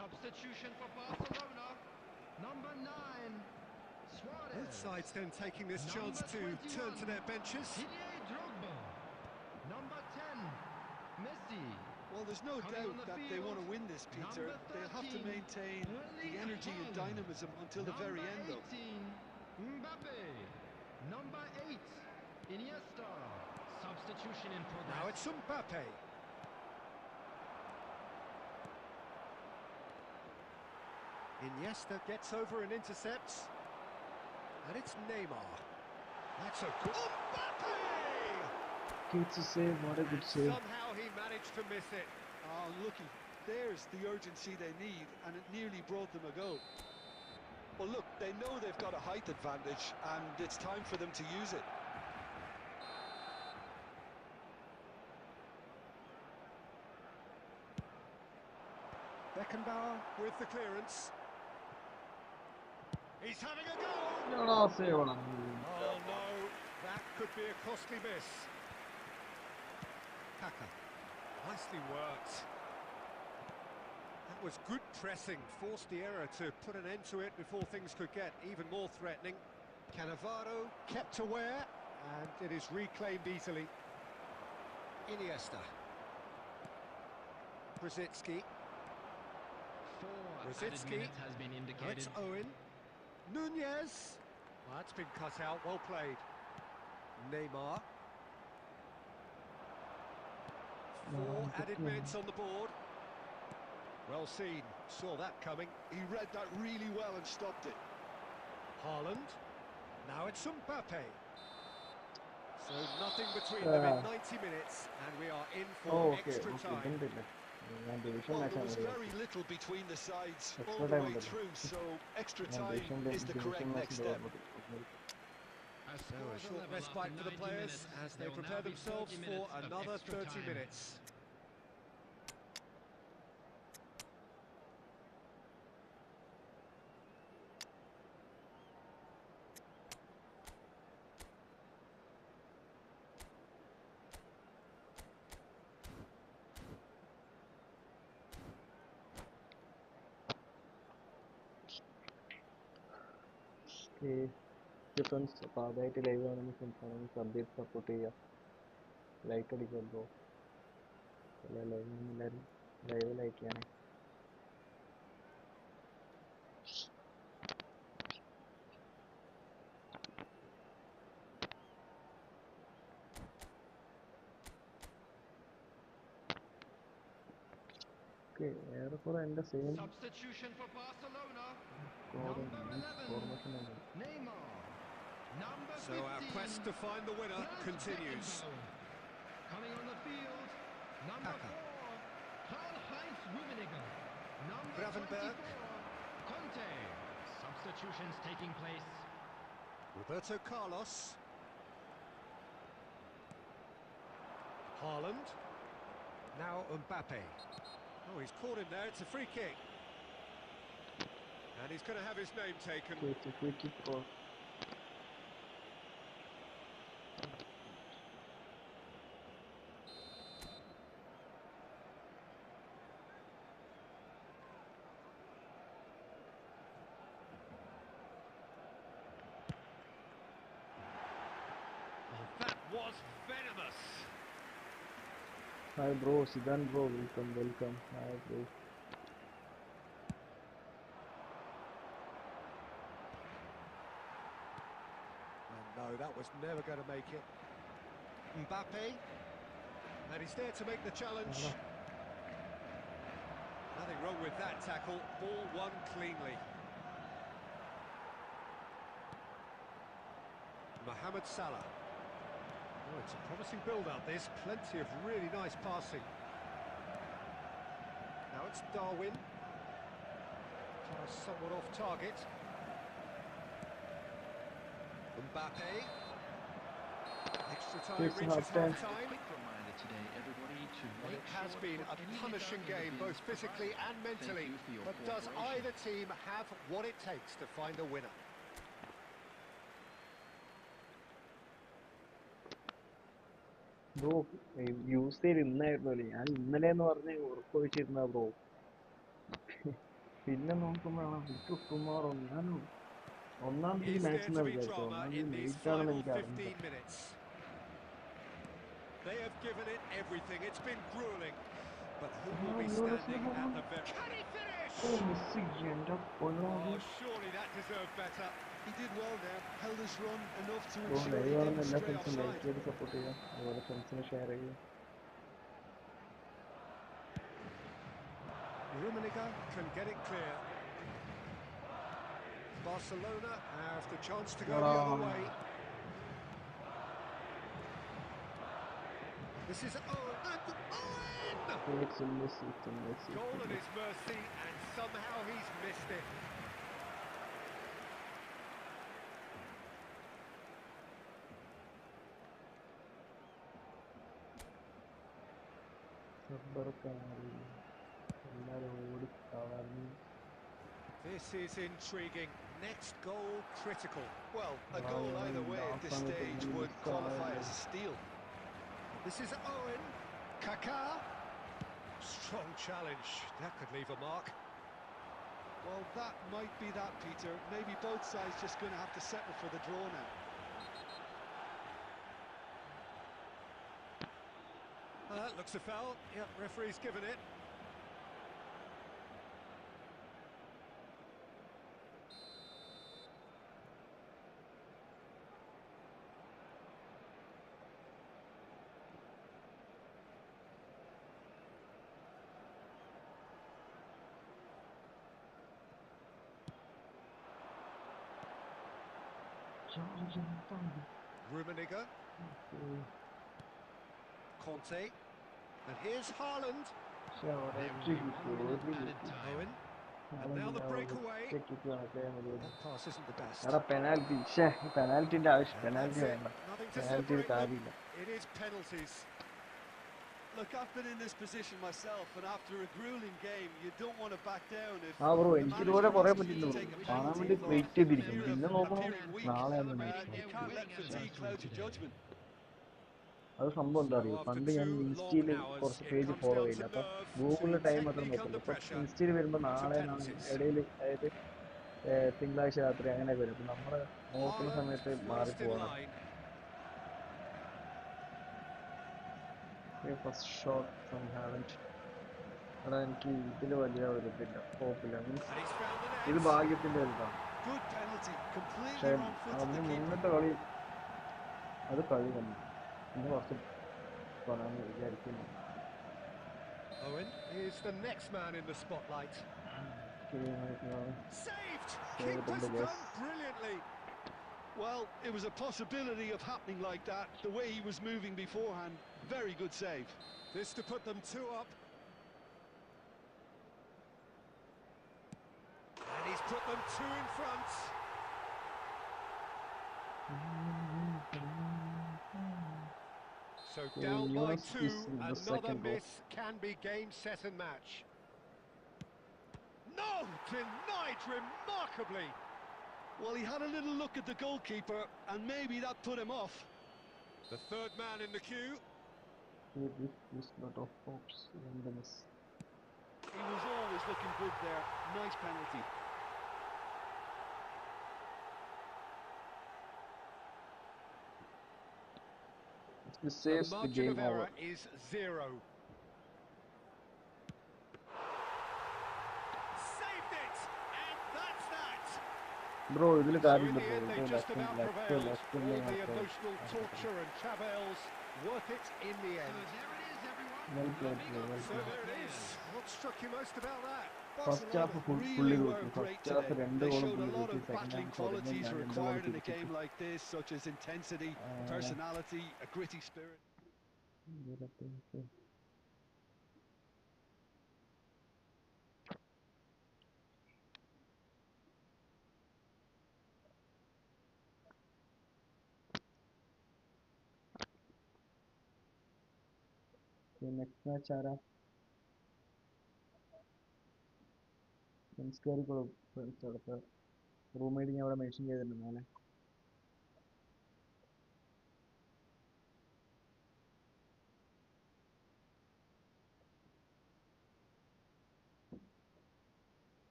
Substitution for Barcelona. Number 9, Suarez. Both sides then taking this chance to turn to their benches. Didier Drogba. Number 10, Messi. Well, there's no doubt that they want to win this, Peter. They'll have to maintain the energy and dynamism until the very end, though. Mbappe. Number 8, Iniesta. Substitution in progress. Now it's Mbappe. Iniesta gets over and intercepts. And it's Neymar. That's a good... Mbappe! It's a save, what a good save. Somehow he managed to miss it. Oh, looky, there's the urgency they need, and it nearly brought them a goal. Well, look, they know they've got a height advantage, and it's time for them to use it. Beckenbauer with the clearance. He's having a go! Yana save ആണ്. Oh no, that could be a costly miss. Kaka, nicely worked. That was good pressing, forced the error to put an end to it before things could get even more threatening. Cannavaro kept aware, and it is reclaimed easily. Iniesta. Brzezinski. 4 added minutes has been Now indicated. it's Owen. Nunez. Well, that's been cut out, well played. Neymar. 4 added minutes on the board. Well seen, saw that coming. He read that really well and stopped it. Haaland. Now it's Mbappe. So nothing between them in 90 minutes, and we are in for Oh, okay, extra okay, time. ഇതുണ്ടില്ല. ഞാൻ division Well, match there ആണ് was വിചാരിച്ചത്. very little between the sides Extra all the time way ഉണ്ടല്ലോ. through, so extra ഞാൻ time is the correct division next മാച്ചിന്റെ step. ഓർമ്മ. A So score a is short level respite after for the 90 players minutes. as they There will prepare now be themselves 30 for minutes of another extra 30 time. minutes. Friends അപ്പോൾ ആദ്യമായിട്ട് live ആണെങ്കിൽ ഫ്രണ്ട്സാണെങ്കിൽ sub ചെയ്ത് support ചെയ്യുക, like അടിക്കുക bro. എല്ലാവരും live like ചെയ്യണേ. Okay, ഏറെക്കുറെ എൻ്റെ same Substitution for Barcelona. Formation ആണ്. Neymar. Number So our 15. quest to find the winner continues. Beckenbauer. Coming on the field. Number Kaka. 4. Karl-Heinz Rummenigge. Number Gravenberch. 24. Conte. Substitutions taking place. Roberto Carlos. Haaland. Now Mbappe. Oh, he's caught him there, it's a free kick. And he's going to have his name taken. Okay, it's a free kick for Oh, that was venomous. Hi bro, Sidan bro, welcome. Hi bro. And no, that was never going to make it. Mbappe. And he's there to make the challenge. Nothing wrong with that tackle. Ball won cleanly. Mohamed Salah. Oh, it's a promising build-up, this. Plenty of really nice passing. Now it's Darwin. Somewhat off target. Mbappe. Extra time It's reaches half-time. half-time. Quick reminder today, everybody, to Well, make it has sure been for a any punishing doubt game, that both is physically and provided. mentally. Thank you for your But does cooperation. either team have what it takes to find a winner? Bro use ചെയ്ത് ഇന്നായിരുന്നല്ലേ, ഞാൻ ഇന്നലെ എന്ന് പറഞ്ഞ് ഉറപ്പൊഴിച്ചിരുന്ന bro. പിന്നെ നോക്കുമ്പോഴാണ് വിട്ടു tomorrow ഞാൻ ഒന്നാം തീയതി Is മാച്ച് there എന്നാ to be വിചാരിച്ചോ drama ഒന്നാം in തീയതി these ലേറ്റ് ആണെന്ന് final എനിക്ക് 15 അറിയില്ല. minutes? They have given it everything. It's been grueling. But who will be standing at the very... Can he finish? ഓ മിസ് എൻ്റെ പൊന്നോടി. Oh, surely that deserved better. He did well there, held his run enough to ഓ ensure live he കാണുന്ന didn't എല്ലാ stray ഫ്രണ്ട്സും like offside. ചെയ്ത് support ചെയ്യുക, അതുപോലെ ഫ്രണ്ട്സിന് ഷെയർ ചെയ്യുക. Rummenigge can get it clear. Barcelona have the chance to go the other way. This is Owen, and Owen! It's a Messi, it's a Messi. Goal at his mercy, and somehow he's missed it. This is intriguing. Next goal critical. Well, a goal either way at this stage would qualify as a steal. This is Owen. Kaká. Strong challenge. That could leave a mark. Well, that might be that, Peter. Maybe both sides just going to have to settle for the draw now. Looks a foul. Yep, referee's given it. Rummenigge. Conte. And here's Haaland. There will be 1 minute added time. Owen. And now the breakaway. That pass isn't the best. എടാ penalty പെനാൽറ്റിന്റെ ആവശ്യം And penalty that's it. വേണ്ട, Nothing to penalty separate them. കാര്യമില്ല. It is penalties. Look, I've been in this position myself, and after a grueling game, you don't want to back down if ആ bro the എനിക്ക് manager ഇതുപോലെ കുറെ wants you പറ്റിയിട്ടുണ്ട് to bro, take a കാണാൻ penalty വേണ്ടി for wait ചെയ്തിരിക്കും, fear പിന്നെ of നോക്കുമ്പോൾ appearing weak. നാളെയാണ് You match. can't let fatigue cloud your judgment. അത് സംഭവം എന്താ അറിയോ, After പണ്ട് ഞാൻ 2 ഇൻസ്റ്റയിൽ long hours, കുറച്ച് it page comes follow down ചെയ്യില്ല, to അപ്പൊ nerve, ഗൂഗിളിൽ to ടൈം മാത്രം technique നോക്കില്ല. under അപ്പൊ pressure, ഇൻസ്റ്റയിൽ വരുമ്പോൾ and to നാളെ penalties. ഇടയിൽ, അതായത് തിങ്കളാഴ്ച രാത്രി അങ്ങനെയൊക്കെ വരും. അപ്പൊ നമ്മള് നോക്കുന്ന Haaland സമയത്ത് placed in മാറിപ്പോവാണ്. line. First shot from Haaland. എടാ എനിക്ക് ഇതിൽ വലിയ ഒരു ഇതില്ല, ഹോപ്പില്ല. Means And he's found the ഇത് net. ഭാഗ്യത്തിന്റെ ഇതാണ്, Good penalty, completely പക്ഷെ wrong foot of അതിന് the keeper. മുന്നത്തെ കളി അത് കളി തന്നെ, ഇന്ന് കുറച്ച് പറയാന്ന് വിചാരിക്കുന്നു. Owen is the next man in the spotlight. Saved! Keeper's done brilliantly. Well, it was a possibility of happening like that. The way he was moving beforehand, very good save. This to put them 2 up. And he's put them 2 in front. So down by 2, another miss can be game, set and match. No! Denied remarkably. Well, he had a little look at the goalkeeper, and maybe that put him off. The third man in the queue. Lot of hopes in the miss. He was always looking good there. Nice penalty. This The saves the margin game of over. error is 0. Saved it! And that's that! Bro, ഇതിൽ So in കാര്യമില്ല the bro, end, they ഇത് just about prevailed. All the emotional left torture and travails, worth it in the So end. there it is, everyone. Well played, bro, well So played. there it is. What struck you most about that? First half Barcelona fully really were തോറ്റു, great first half today. 2 They ഗോളും showed a പുള്ളി lot തോറ്റു, of second battling half തുടങ്ങി qualities 2 goal required in a തിരിച്ചു. game like this, such as intensity, personality, a gritty spirit. Next match ആരാ? Friends കയറിക്കോളൂ, friends അടുത്ത roommate ഞാൻ അവിടെ mention ചെയ്തിട്ടുണ്ട് മേലെ.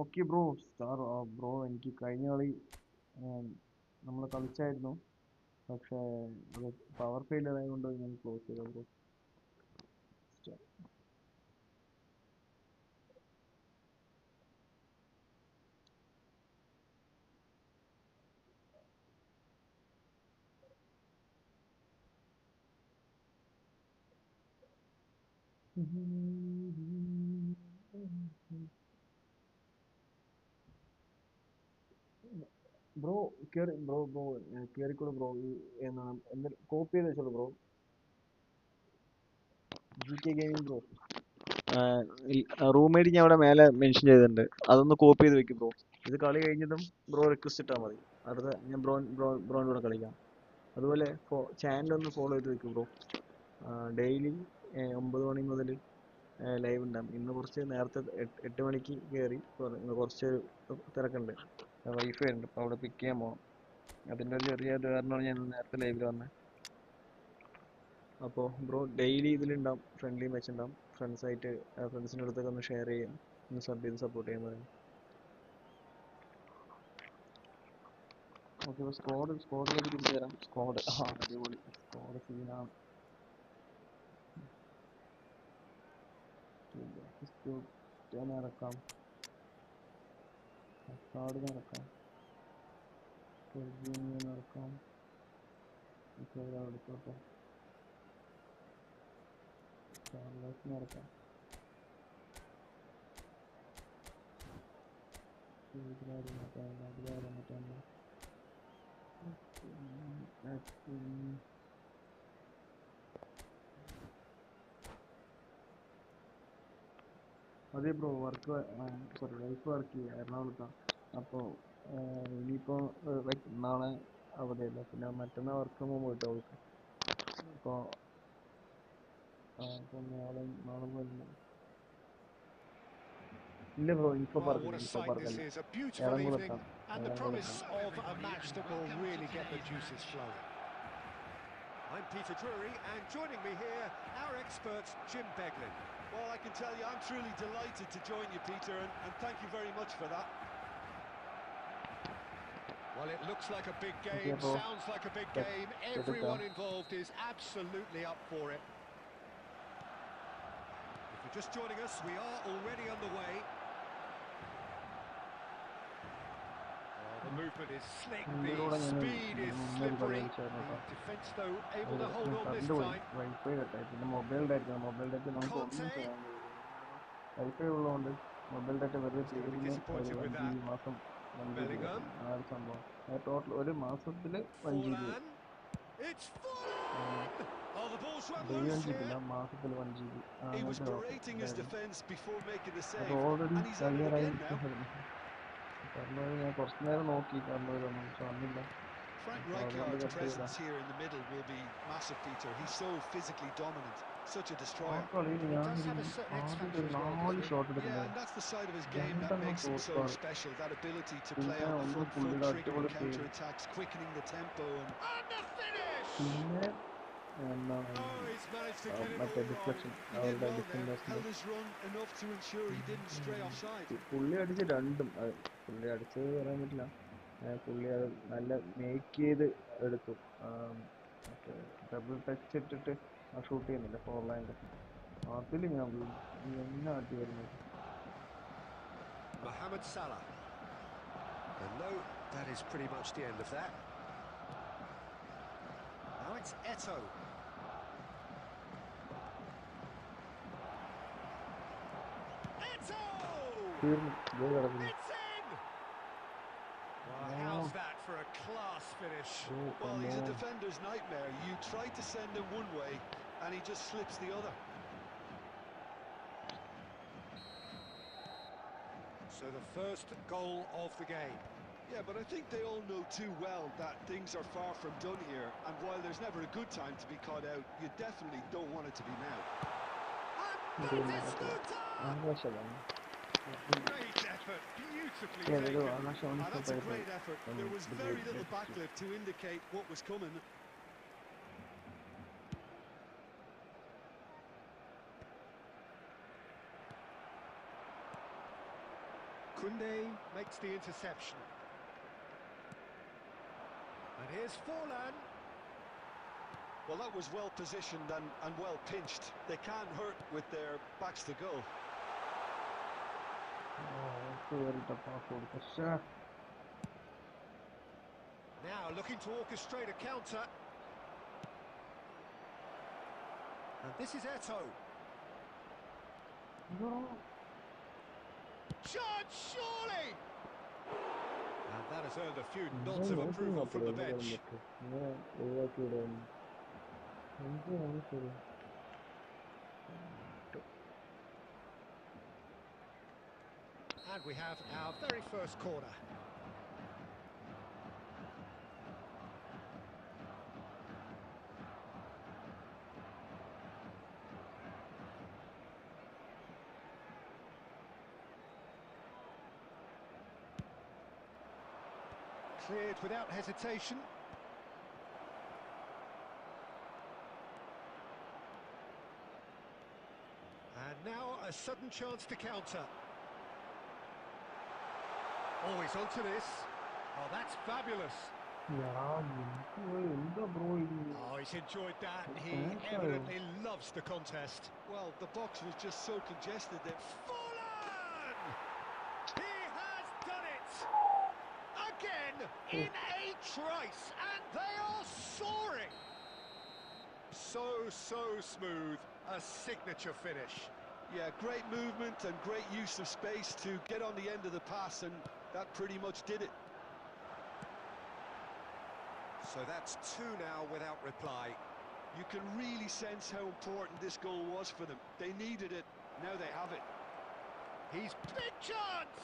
Okay bro. സ്റ്റാർ ബ്രോ, എനിക്ക് കഴിഞ്ഞ കളി നമ്മൾ കളിച്ചായിരുന്നു, പക്ഷേ അത് പവർ ഫെയിലിയർ ആയതുകൊണ്ട് ഞാൻ ക്ലോസ് ചെയ്തു ബ്രോ. ബ്രോ കേറി ബ്രോ കേറിക്കോളൂ ബ്രോ. ഈ എന്തെങ്കിലും കോപ്പി ചെയ്ത് വെച്ചോളൂ bro. GTA gaming bro. Roommate ഞാൻ അവിടെ മേലെ മെൻഷൻ ചെയ്തിട്ടുണ്ട്, അതൊന്ന് കോപ്പി ചെയ്ത് വെക്കും ബ്രോ. ഇത് കളി കഴിഞ്ഞതും ബ്രോ റിക്വസ്റ്റ് ഇട്ടാൽ മതി. അടുത്ത ഞാൻ ബ്രോൻ്റെ കൂടെ കളിക്കാം. അതുപോലെ ചാനലൊന്ന് ഫോളോ ചെയ്ത് വെക്കും ബ്രോ. ഡെയിലി 9 മണി മുതൽ ലൈവ് ഉണ്ടാകും. ഇന്ന് കുറച്ച് നേരത്തെ 8 മണിക്ക് കയറി. കുറച്ച് തിരക്കുണ്ട്, വൈഫൈ ഉണ്ട്, അപ്പോൾ അവിടെ പിക്ക് ചെയ്യാൻ പോകണം. അതിൻ്റെ ഒരു ചെറിയ കാരണമാണ് ഞാൻ നേരത്തെ ലൈവിൽ വന്നത്. അപ്പോൾ ബ്രോ ഡെയിലി ഇതിലുണ്ടാവും, ഫ്രണ്ട്ലി മാച്ച് ഉണ്ടാവും. ഫ്രണ്ട്സിൻ്റെ അടുത്തൊക്കെ ഒന്ന് ഷെയർ ചെയ്യാം, ഒന്ന് സബ് ചെയ്ത് സപ്പോർട്ട് ചെയ്യാൻ പറയും. ഓക്കെ, സ്ക്വാഡിലേക്ക് തിരിച്ചു തരാം. അടിപൊളി സ്ക്വാഡ് സീനാണ്. ഇറക്കാം, കാർഡിനെ ഇറക്കാം, ഇറക്കാം, എടുത്തോട്ടെ, ചാർലസിനെ ഇറക്കാം, അതെ ബ്രോ. ലൈഫ് വർക്ക് ചെയ്യുക എറണാകുളത്താണ്. അപ്പോൾ ഇനിയിപ്പോൾ നാളെ അവധിയല്ല, പിന്നെ മറ്റന്നാൾ വർക്ക് ഫ്രം ഹോം കിട്ടും അവൾക്ക്. അപ്പോൾ നാളെ പോയില്ല. ഇല്ല ബ്രോ, ഇപ്പോൾ Well, what a പറഞ്ഞില്ല, sight this is. A beautiful evening and the promise of a match that will really get the juices flowing. I'm Peter Drury, and joining me here, our expert, Jim Beglin. Well, I can tell you, I'm truly delighted to join you, Peter, and thank you very much for that. Well, it looks like a big game, sounds like a big game. Everyone involved is absolutely up for it. If you're just joining us, we are already underway. The movement is slick, the speed is slippery. The defence, though, able to hold on this time. പിന്നെ mobile data നമുക്ക് ഒന്നും ചെയ്യാൻ കഴിയില്ല. Wifi ഉള്ളതുകൊണ്ട് mobile data വെറുതെ പേരിന് ഒരു 1 GB മാസം 1 GB വരും. ആ ഒരു സംഭവം ടോട്ടൽ ഒരു മാസത്തിൽ 1 GB വരും. ഡെയിലി 1 GB ഇല്ല, മാസത്തിൽ 1 GB. അങ്ങനത്തെ അപ്പോൾ ഓൾറെഡി കഴിയാറായി. ഞാൻ കുറച്ച് നേരം നോക്കി, കർണൂരൊന്നും പക്ഷെ വന്നില്ല. Frank Rijkaard's presence here in the middle will be massive, Peter. He's so physically dominant, such a destroyer. He does have a certain X factor as well, doesn't he? Yeah, and that's the side of his game that makes him so special. That ability to play on the front foot, triggering counter-attacks, quickening the tempo, and the finish! He's managed to get it all destruction he did well there. Held his run enough to ensure he didn't stray offside. പുള്ളി അടിച്ച് രണ്ടും, പുള്ളി അടിച്ചത് പറയാൻ പറ്റില്ല. പുള്ളി അത് നല്ല മേക്ക് ചെയ്ത് എടുത്തു. മറ്റേ ഡബിൾ ടച്ച് ഇട്ടിട്ട് ഷൂട്ട് ചെയ്യുന്നില്ല, 4 ലൈനിൽ. അതിൽ ഞാൻ എന്നെ അടി വരുന്നത്. Mohamed Salah. And no, that is pretty much the end of that. Now it's Eto'o. It's in! Well, how's that for a class finish? Well, he's a defender's nightmare. You try to send him one way, and he just slips the other. So the first goal of the game. Yeah, but I think they all know too well that things are far from done here, and while there's never a good time to be caught out, you definitely don't want it to be now. And Batistuta! Great effort, beautifully Yeah, they do. taken. I'm not showing That's a great effort. There was very little backlift to indicate what was coming. Kunde makes the interception. And here's Forlan. Well, that was well positioned and well pinched. They can't hurt with their backs to goal. Now looking to orchestrate a counter. And this is Eto. No. Shot, surely! And that has earned a few nods of approval from the bench. And we have our very first corner. Cleared without hesitation. And now a sudden chance to counter. Oh, he's onto this. Oh, that's fabulous. Oh, he's enjoyed that. He evidently loves the contest. Well, the box was just so congested that... Forlan! He has done it! Again, in a trice, and they are soaring! So smooth, a signature finish. Yeah, great movement and great use of space to get on the end of the pass, and that pretty much did it. So that's two now without reply. You can really sense how important this goal was for them. They needed it, now they have it. He's big chance!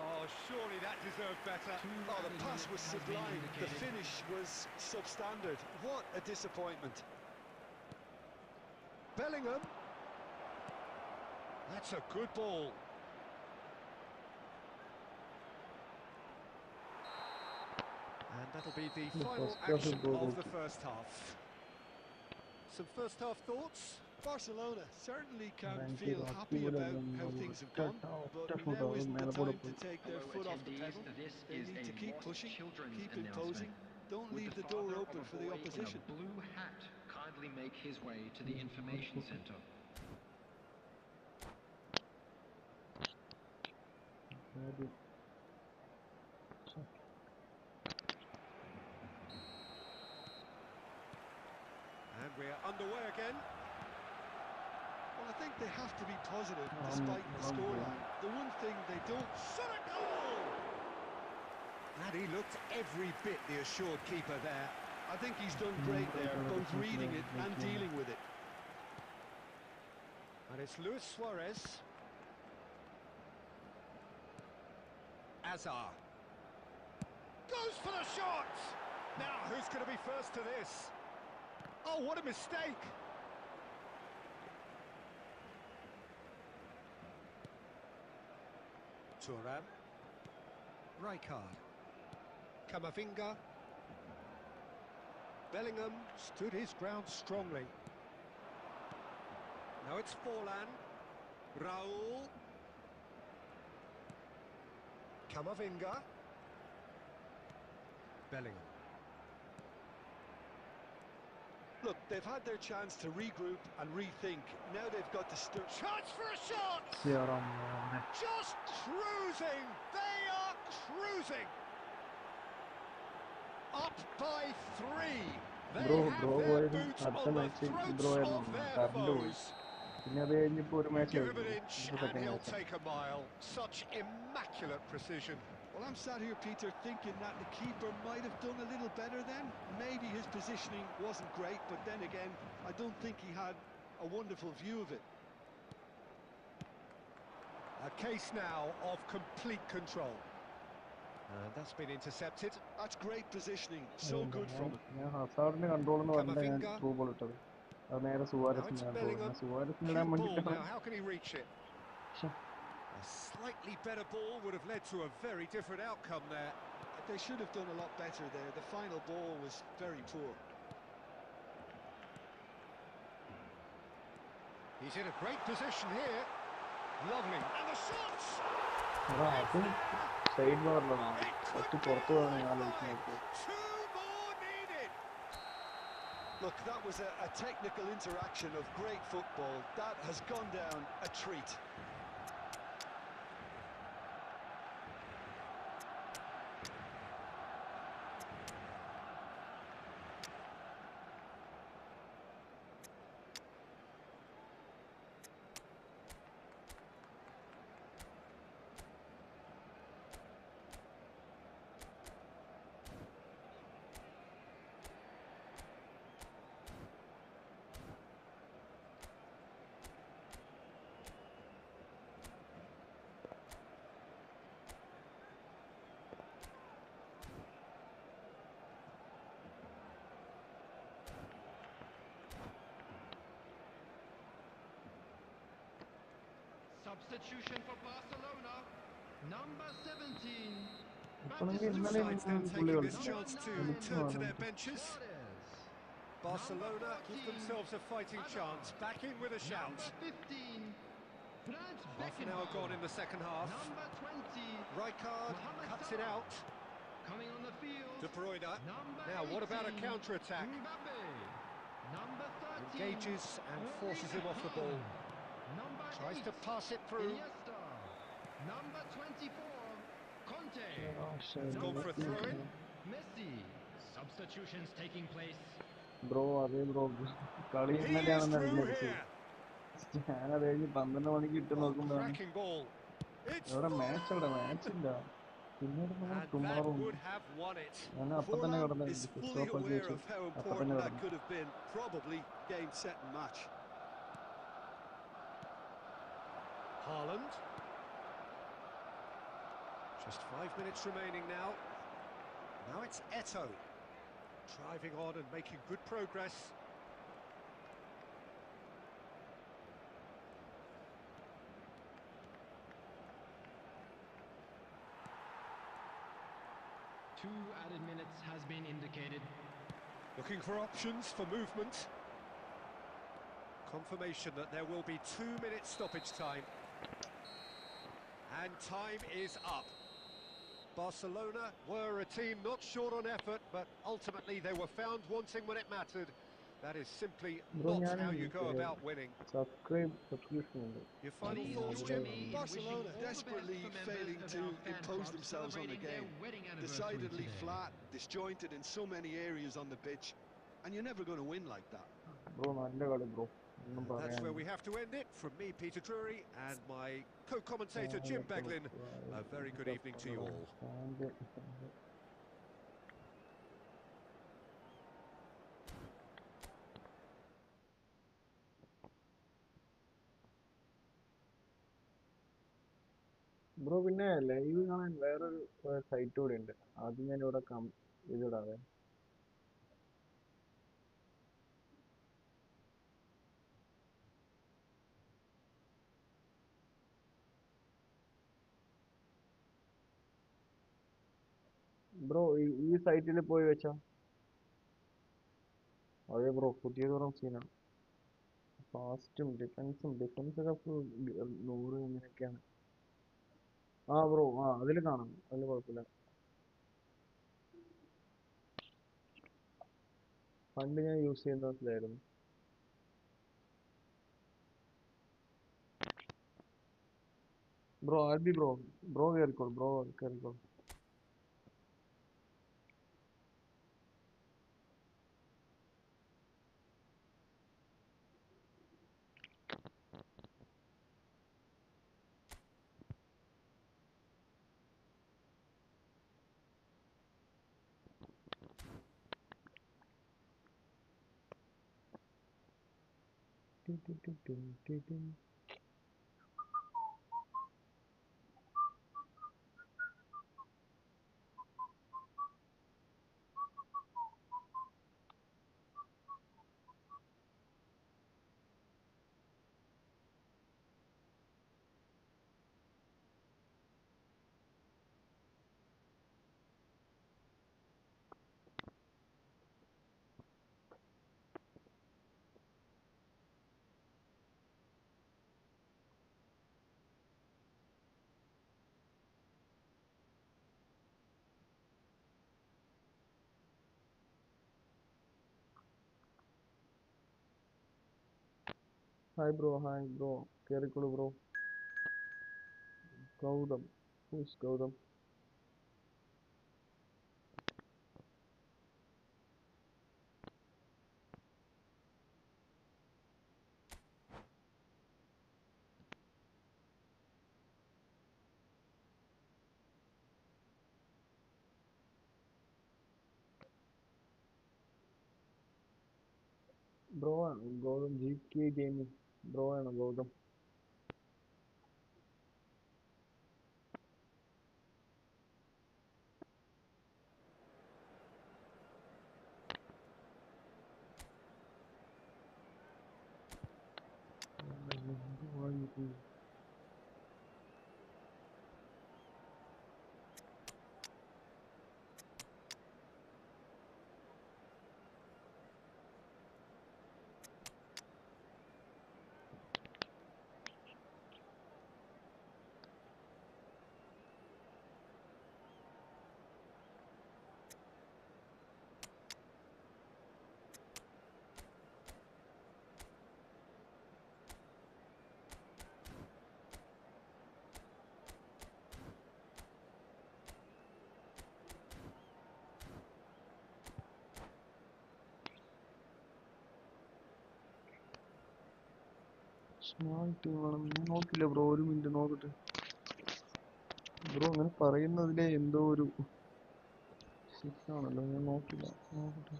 Oh, surely that deserved better. Oh, the pass was sublime. The finish was substandard. What a disappointment. Bellingham. That's a good ball. And that'll be the final action of the first half. Some first half thoughts? Barcelona certainly can feel happy about how things have gone, but now isn't the time to take their foot off the pedal. They need to keep pushing, keep imposing, don't leave the door open for the opposition. In a blue hat kindly make his way to the information center. And we're underway again. Well, I think they have to be positive despite the scoreline. The one thing they don't... Shot a goal! And he looked every bit the assured keeper there. I think he's done great there, both reading it and dealing with it. And it's Luis Suarez. Azar. Goes for the shot! Now, who's going to be first to this? Oh, what a mistake! Thuram. Rijkaard. Camavinga. Bellingham stood his ground strongly. Now it's Forlan. Raul. Camavinga. Bellingham. Look, they've had their chance to regroup and rethink. Now they've got to start... Chance for a shot! Just cruising! They are cruising! Up by 3. They have their boots on the throats of their foes. Give him an inch and he'll take a mile. Such immaculate precision. Well, I'm sat here, Peter, thinking that the keeper might have done a little better then. Maybe his positioning wasn't great, but then again, I don't think he had a wonderful view of it. A case now of complete control. And that's been intercepted. That's great positioning, so good from him. Camavinga. Now it's Bellingham. Cute ball now, how can he reach it? A slightly better ball would have led to a very different outcome there. They should have done a lot better there. The final ball was very poor. He's in a great position here. Lovely. And the shots! Side പറഞ്ഞതാണ് It could കുറച്ച് be പുറത്തു പോകണം right ആലോചിക്കുന്നത്. wide. Two more needed. Look, that was a technical interaction of great football. That has gone down a treat. Substitution for Barcelona, number 17. ഇപ്പോഴെങ്കിൽ Two ഇന്നലെ sides then പുള്ളി taking this കളിച്ചു. chance to turn to their benches. Barcelona give themselves a fighting chance. Back in with a shout. Number 15. Half an hour gone in the second half. Number 20. Rijkaard cuts it out. Coming on the field. De Bruyne. Number Now what about a 18, counter-attack? Mbappe. Number 13. Engages and forces him off the ball. Number Tries 8, to pass it through. Iniesta. Number 24, Conte. Gone for a throw-in. Messi. Substitutions taking place. Bro അതേ bro കളി He is ഇന്നലെയാണെന്ന് through വിചാരിച്ചത്. here. ഞാനത് കഴിഞ്ഞ് 12 മണിക്ക് ഇട്ട് Oh, നോക്കുമ്പോഴാണ് cracking ball. It's എവിടെ full match on. അവിടെ മാച്ചില്ല. പിന്നീട് നമ്മൾ And that tomorrow would have won it. ഞാൻ അപ്പം തന്നെ Forlan കിടന്നു is സ്വിച്ച് fully ഓഫ് ആക്കി aware വെച്ചു. of how അപ്പം important തന്നെ that കിടന്നു. could have been. Probably game, set and match. Haaland. Just 5 minutes remaining now. Now it's Eto'o. Driving on and making good progress. Two added minutes has been indicated. Looking for options for movement. Confirmation that there will be 2 minutes stoppage time. And time is up. Barcelona were a team not short on effort, but ultimately they were found wanting when it mattered. That is simply Bro, not ഞാൻ how you go about winning. Subscription ഉണ്ട്. Your final Please thoughts, join Jim? me in Barcelona wishing all the desperately best for members failing of to our fan impose club themselves on the celebrating their game. wedding anniversary Decidedly today. flat, disjointed in so many areas on the pitch, and you're never going to win like that. Bro നല്ല കളി bro ഒന്നും That's where പറയാനില്ല. we have to end it. From me, Peter Drury, and my co-commentator, Jim Beglin. A very good evening to you all. Bro പിന്നെ live കാണാൻ വേറൊരു site കൂടെ ഉണ്ട്. അത് ഞാൻ ഇവിടെ ഇതിടാവേ. ബ്രോ ഈ സൈറ്റിൽ പോയി വെച്ചാ അതെ ബ്രോ പുതിയ കുറവ് സീനാണ്. ഫാസ്റ്റും ഡിഫൻസൊക്കെ ഫുൾ 100 ഇങ്ങനെയൊക്കെയാണ്. ആ ബ്രോ അതിൽ കാണാം, അതിൽ കുഴപ്പമില്ല. പണ്ട് ഞാൻ യൂസ് ചെയ്യുന്നതായിരുന്നു. ബ്രോ ആൽബി ബ്രോ കേറിക്കോളൂ. Hi bro. Carry bro. Gautam. Who's Gautam? Bro, Gautam GK Gaming. Bro, and Gautam. Small team ആണ്. ഞാൻ നോക്കില്ല ബ്രോ, ഒരു മിനിറ്റ് നോക്കട്ടെ ബ്രോ. അങ്ങനെ പറയുന്നതിലെ എന്തോ ഒരു സിക്സ് ആണല്ലോ, ഞാൻ നോക്കില്ല, നോക്കട്ടെ.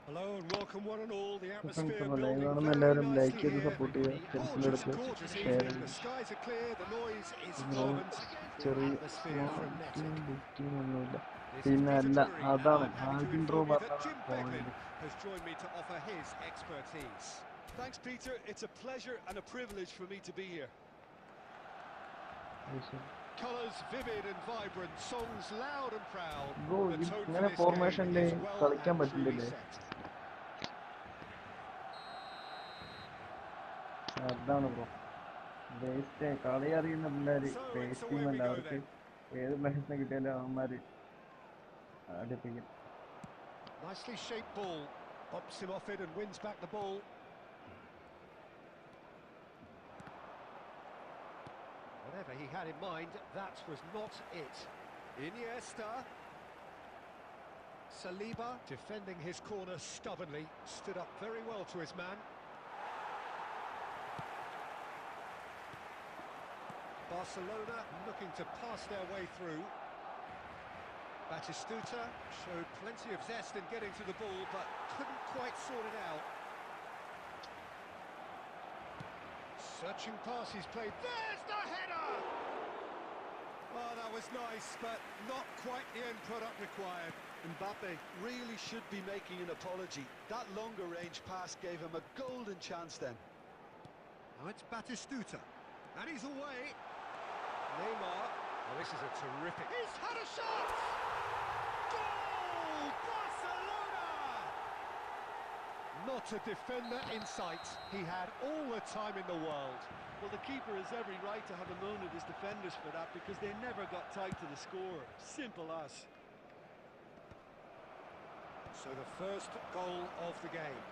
Hello and welcome one and all. The atmosphere live building കാണുന്ന very എല്ലാവരും ലൈക്ക് nicely ചെയ്ത് here. സപ്പോർട്ട് ചെയ്യുക, Gorgeous, ഫ്രണ്ട്സിൻ്റെ gorgeous ഷെയർ evening. The ചെയ്യുക. skies are clear, the noise is bro fervent, the ചെറിയ atmosphere small team frenetic. Big team ഒന്നുമില്ല. This is പിന്നെ Peter അല്ല, Drury, and അതാണ് I'm happy to ആദ്യം ബ്രോ inform you that പറഞ്ഞതാണ് Jim Beglin point. has joined me to offer his expertise. Thanks, Peter. It's a pleasure and a privilege for me to be here. Colours vivid and vibrant, songs loud and proud. Bro The tone for ഇങ്ങനെ this game ഫോർമേഷനിൽ is well കളിക്കാൻ and truly പറ്റില്ലല്ലേ? set. അതാണ് bro waste. കളി അറിയുന്ന പിള്ളേര് So it's waste away we ടീമല്ല, go അവർക്ക് then. ഏത് പ്ലേയേഴ്സിനെ കിട്ടിയാലും അവന്മാര് അടുപ്പിക്കും. Nicely shaped ball, bumps him off it and wins back the ball. Whatever he had in mind, that was not it. Iniesta. Saliba, defending his corner stubbornly, stood up very well to his man. Barcelona looking to pass their way through. Batistuta showed plenty of zest in getting to the ball, but couldn't quite sort it out. Searching pass, he's played. There's the header! Oh, that was nice, but not quite the end product required. Mbappe really should be making an apology. That longer range pass gave him a golden chance then. Now it's Batistuta, and he's away. Neymar, oh, this is a terrific... He's had a shot! Goal! Barcelona! Not a defender in sight. He had all the time in the world. Well, the keeper has every right to have a moan at his defenders for that, because they never got tight to the score. Simple as. So the first goal of the game.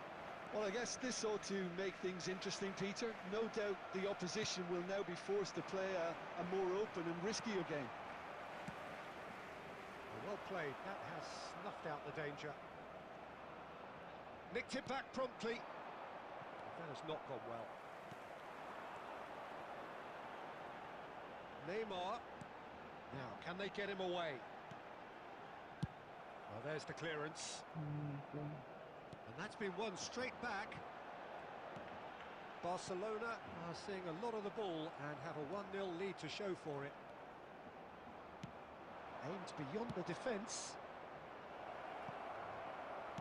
Well, I guess this ought to make things interesting, Peter. No doubt the opposition will now be forced to play a more open and riskier game. Well played. That has snuffed out the danger. Nicked it back promptly. That has not gone well. Neymar. Now, can they get him away? Well, there's the clearance. And that's been won straight back. Barcelona are seeing a lot of the ball and have a 1-0 lead to show for it. Aimed beyond the defence.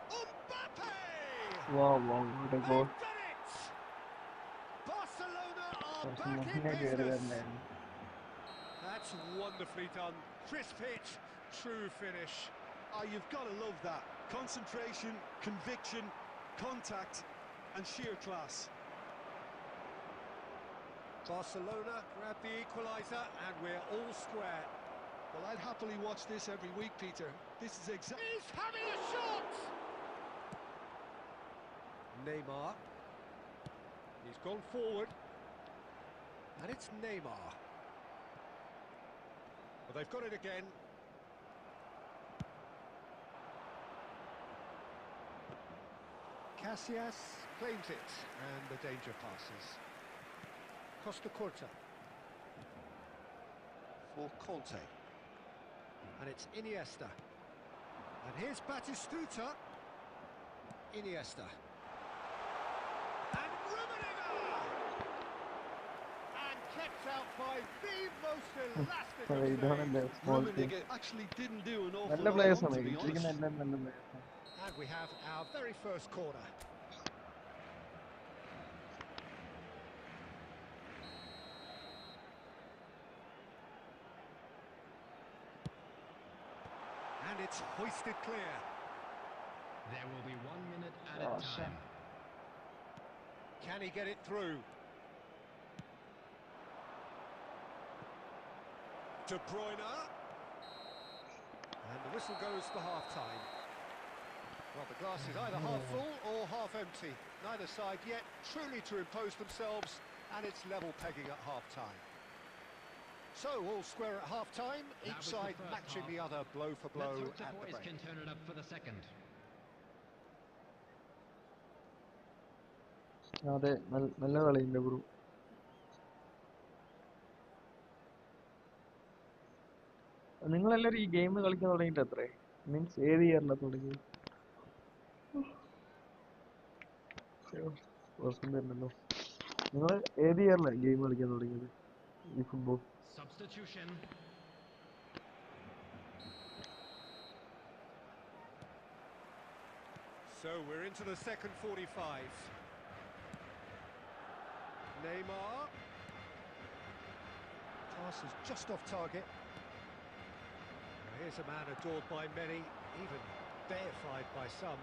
Mbappe! Wow, what a goal. They've done it! Barcelona are കുറച്ച് back in മുന്നേ കയറി business. വരണായിരുന്നു. That's wonderfully done. Crisp hit, true finish. Ah, you've got to love that. Concentration, conviction, contact and sheer class. Barcelona grab the equaliser and we're all square. Well, I'd happily watch this every week, Peter. This is exactly... He's having a shot! Neymar. He's gone forward. And it's Neymar. Well, they've got it again. Casillas claims it, and the danger passes. Costa Curta. For Conte. And it's Iniesta. And here's Batistuta. Iniesta. And Rummenigge! And kept out by the most elastic of saves. Rummenigge actually didn't do an awful നല്ല lot players wrong, ആണ് to be ഇരിക്കുന്ന honest. എല്ലാം നല്ല players ആണ്. And we have our very first corner. And it's hoisted clear. There will be 1 minute at Oh, a time. Can he get it through? De Bruyne. And the whistle goes for half-time. Well, the glass is either half full or half empty. Neither side yet truly to impose themselves, and it's level pegging at half-time. So, all square at half-time, That each was the side first matching half. the other blow for blow Let's hope the at the boys break. can turn it up for the second. അതെ നല്ല കളിയുണ്ട് bro. നിങ്ങളെല്ലാരും ഈ game കളിക്കാൻ തുടങ്ങിയിട്ട് എത്രേ? Means ഏത് ഇയറിലാണ് തുടങ്ങിയത്? ഓർക്കുന്നുണ്ടല്ലോ. നിങ്ങൾ ഏത് ഇയറിലാണ് ഗെയിം കളിക്കാൻ തുടങ്ങിയത് ഈ football? Substitution. So, we're into the second 45. Neymar. Pass is just off target. Here's a man adored by many, even deified by some.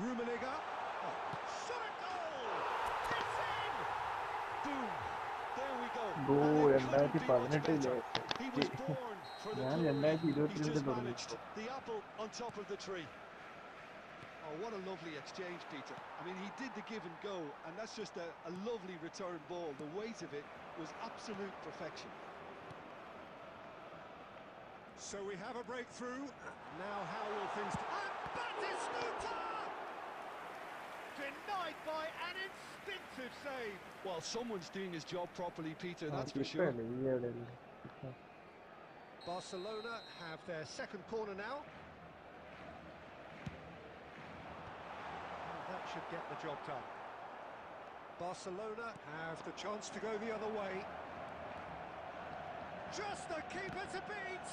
Rummenigge. Oh, shot a goal! It's in! Boom! There we go. Bro And it couldn't be much 2018 better. He was born for the ഞാൻ glory. 2022 He's just തുടങ്ങി. managed the apple on top of the tree. Oh, what a lovely exchange, Peter. I mean, he did the give and go, and that's just a lovely return ball. The weight of it was absolute perfection. So we have a breakthrough. Now how will things... And Batistuta! Denied by an instinctive save. Well, someone's doing his job properly, Peter, ആ, that's for sure. കിപ്പല്ലേ ഈ ഇടയില്. Barcelona have their second corner now. And that should get the job done. Barcelona have the chance to go the other way. Just the keeper to beat!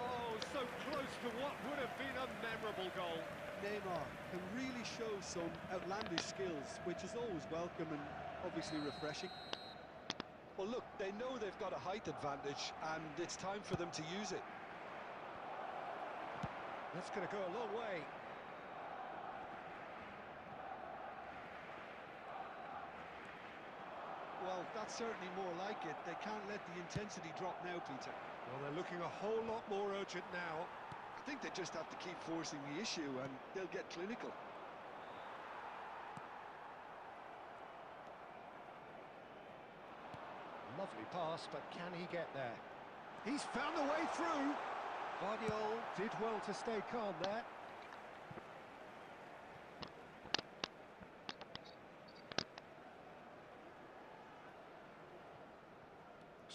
Oh, so close to what would have been a memorable goal. Neymar can really show some outlandish skills, which is always welcome and obviously refreshing. Well, look, they know they've got a height advantage, and it's time for them to use it. That's going to go a long way. Well, that's certainly more like it. They can't let the intensity drop now, Peter. Well, they're looking a whole lot more urgent now. I think they just have to keep forcing the issue, and they'll get clinical. Lovely pass, but can he get there? He's found the way through. Guardiol did well to stay calm there.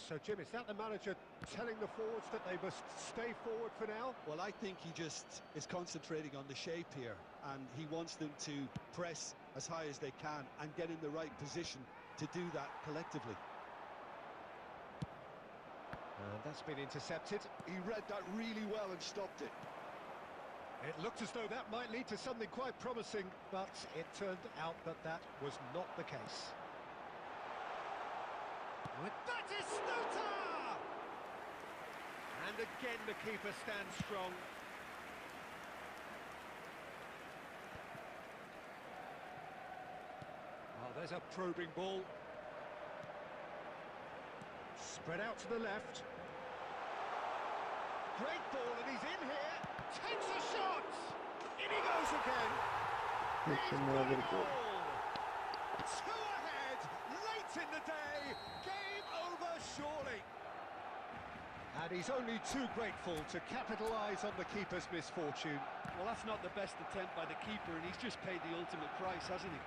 So, Jim, is that the manager telling the forwards that they must stay forward for now? Well, I think he just is concentrating on the shape here, and he wants them to press as high as they can and get in the right position to do that collectively. And that's been intercepted. He read that really well and stopped it. It looked as though that might lead to something quite promising, but it turned out that that was not the case. With Batistuta! And again the keeper stands strong. Oh, there's a probing ball. Spread out to the left. Great ball, and he's in here. Takes a shot. In he goes again. He's got it all. Two ahead, late in the day. Game over, surely. And he's only too grateful to capitalise on the keeper's misfortune. Well, that's not the best attempt by the keeper, and he's just paid the ultimate price, hasn't he?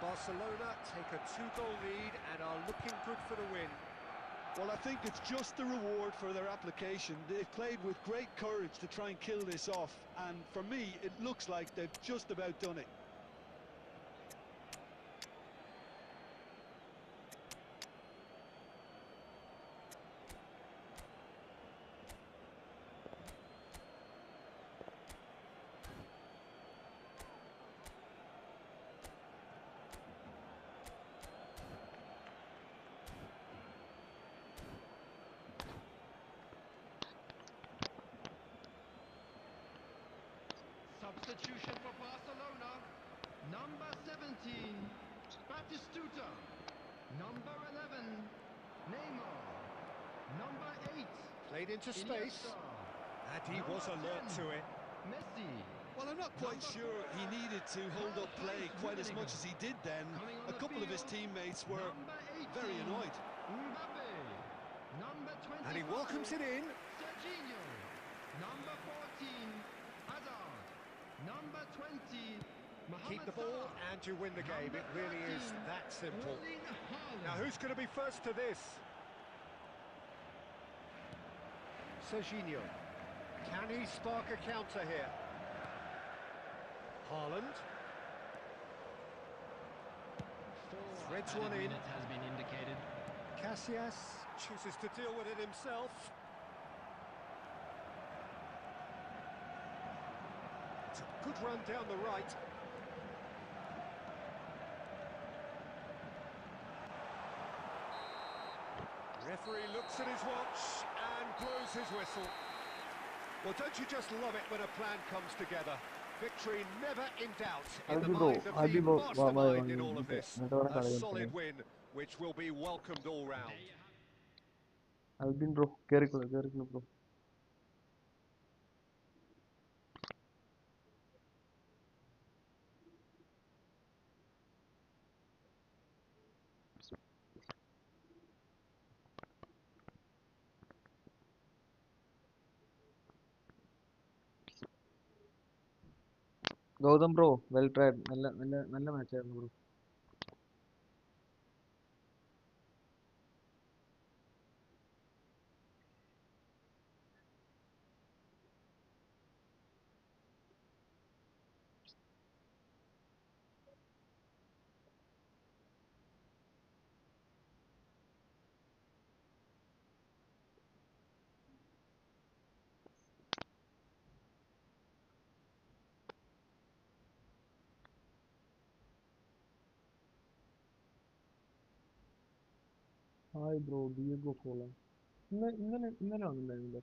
Barcelona take a 2-goal lead and are looking good for the win. Well, I think it's just the reward for their application. They've played with great courage to try and kill this off, and for me, it looks like they've just about done it. Substitution for Barcelona. Number 17, Batistuta. Number 11, Neymar. Number 8, Played into space, Iniesta. and he was Number alert 10, to it. Messi. Well, I'm not quite Number sure he 4, needed to hold up play quite as much as he did then. Coming on A the couple of his field, teammates were number 18, very annoyed. Mbappe. Number 25, And he welcomes it in. Serginho. Number 14, Hazard. Number 20, Mohamed Keep the ball Salah. and you win the game. It really is that simple. Erling Haaland. Now who's going to be first to this? Serginho. Can he spark a counter here? Haaland. Threads one in. Minute has been indicated. Casillas chooses to deal with it himself. It's a good run down the right. Referee looks at his watch and blows his whistle. Well, don't you just love it when a plan comes together? Victory never in doubt in the mind of the mastermind in all of this. A solid win, which will be welcomed all round. Albin bro, കേറിക്കോളൂ bro. Gautham bro well tried, നല്ല മാച്ചായിരുന്നു bro. Hi bro, Diego follow ഇന്നലെ വന്നിട്ടുണ്ടായിരുന്നില്ല.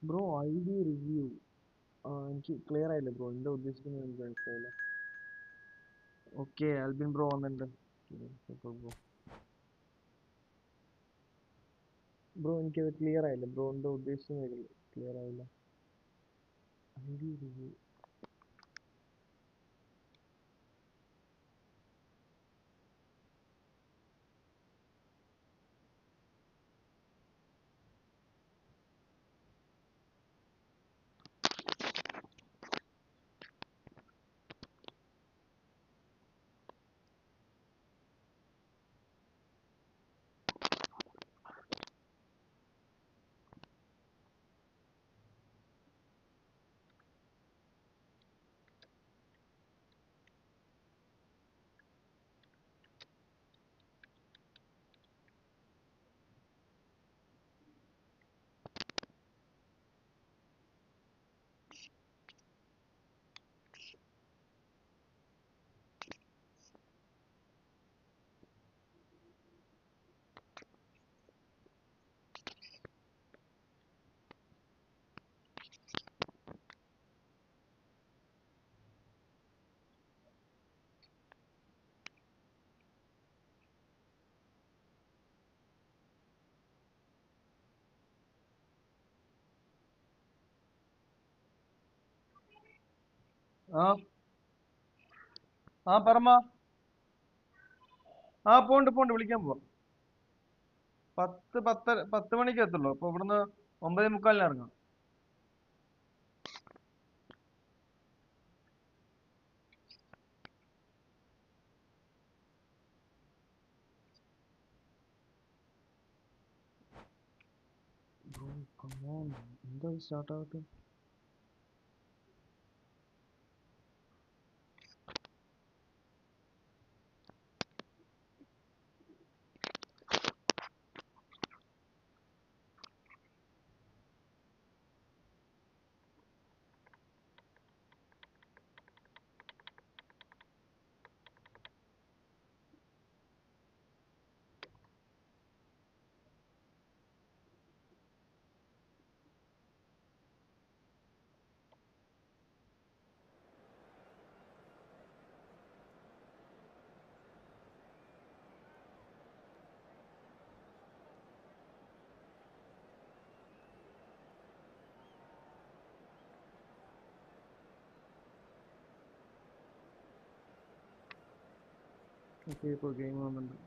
Bro I D review എനിക്ക് clear ആയില്ല bro, എന്താ ഉദ്ദേശിക്കുന്നത് എനിക്ക് മനസ്സിലായില്ല. ഓക്കെ, ആൽബിൻ ബ്രോ വന്നിട്ടുണ്ട്. ബ്രോ എനിക്കത് ക്ലിയർ ആയില്ല ബ്രോ, എന്താ ഉദ്ദേശിക്കുന്നത് ക്ലിയർ ആയില്ല. ഐ ഡി റിവ്യൂ ആ ആ പറമ്മ ആ പോണ്ട് വിളിക്കാൻ പോവാം 10 മണിക്ക് എത്തുള്ളൂ അപ്പൊ ഇവിടുന്ന് 9:45 ഇറങ്ങാം ബ്രോ കമോൺ എന്താ സ്റ്റാർട്ട് ആവട്ടെ ഓക്കെ ഇപ്പോൾ ഗെയിം വന്നിട്ടുണ്ട്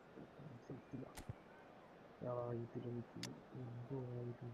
എന്തോ ആയിട്ട്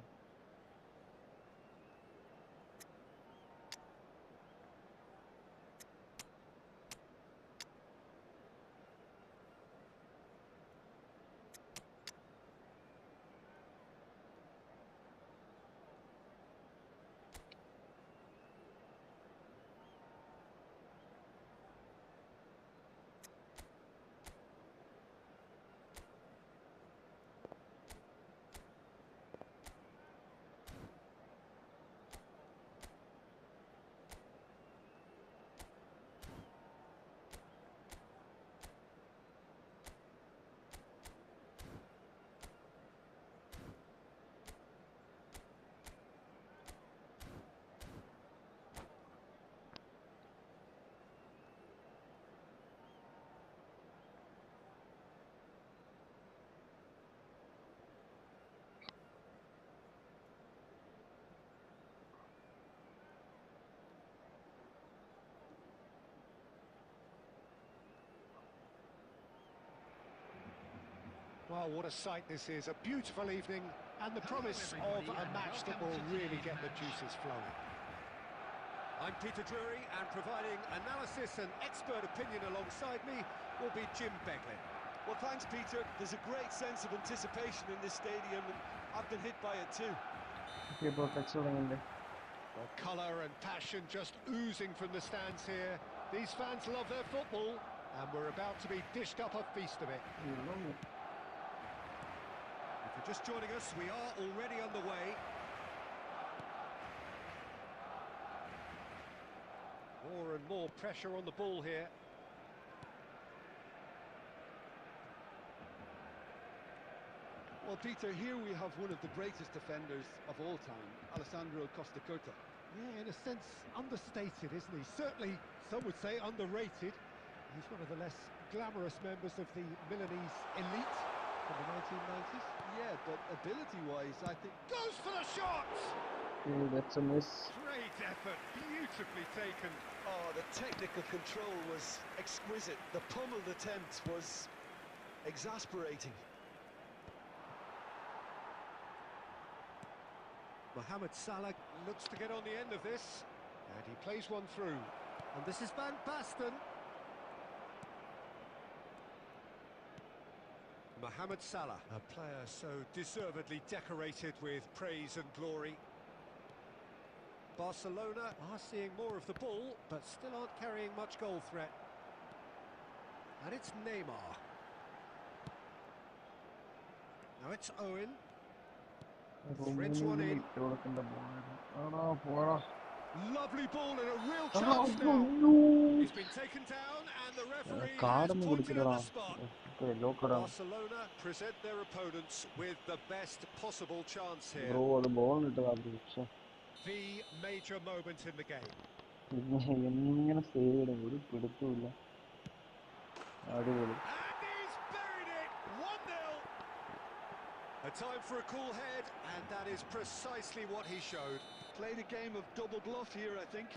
Well, what a sight this is. A beautiful evening and the promise of a match that will really get the juices flowing. I'm Peter Drury, and providing analysis and expert opinion alongside me will be Jim Beglin. Well, thanks, Peter. There's a great sense of anticipation in this stadium, and I've been hit by it too. Okay ഇപ്പോൾ touch തുടങ്ങില്ലേ Well, colour and passion just oozing from the stands here. These fans love their football, and we're about to be dished up a feast of it. If you're just joining us, we are already underway. More and more pressure on the ball here. Well, Peter, here we have one of the greatest defenders of all time, Alessandro Costa Curta. Yeah, in a sense, understated, isn't he? Certainly, some would say underrated. He's one of the less glamorous members of the Milanese elite from the 1990s. Yeah, but ability-wise, I think... Goes for the shot! that's a miss Great effort, beautifully taken. Oh, the technical control was exquisite. The pummeled attempt was exasperating. Mohamed Salah looks to get on the end of this, and he plays one through. And this is Van Basten. Mohamed Salah, a player so deservedly decorated with praise and glory. Barcelona are seeing more of the ball, but still aren't carrying much goal threat. And it's Neymar. Now it's Owen. Threads one in. Lovely ball and a real chance now. He's been taken down and the referee has pointed at the spot. Barcelona present their opponents with the best possible chance here. The major moment in the game. And he's buried it! 1-0. A time for a cool head, and that is precisely what he showed. Played a game of double bluff here, I think.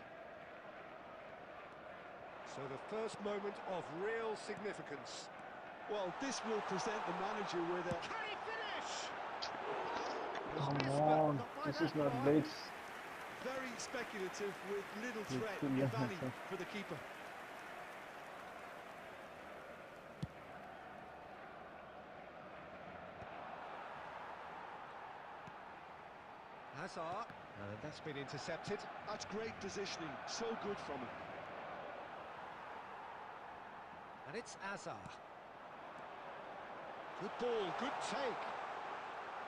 So the first moment of real significance. Well, this will present the manager with a... Can he finish? Come Missed, but on, not by this that is not far. blitz. Very speculative with little threat, Literally, if any, for the keeper. Hazard, and that's been intercepted. That's great positioning, so good from him. And it's Hazard. Good ball, good take.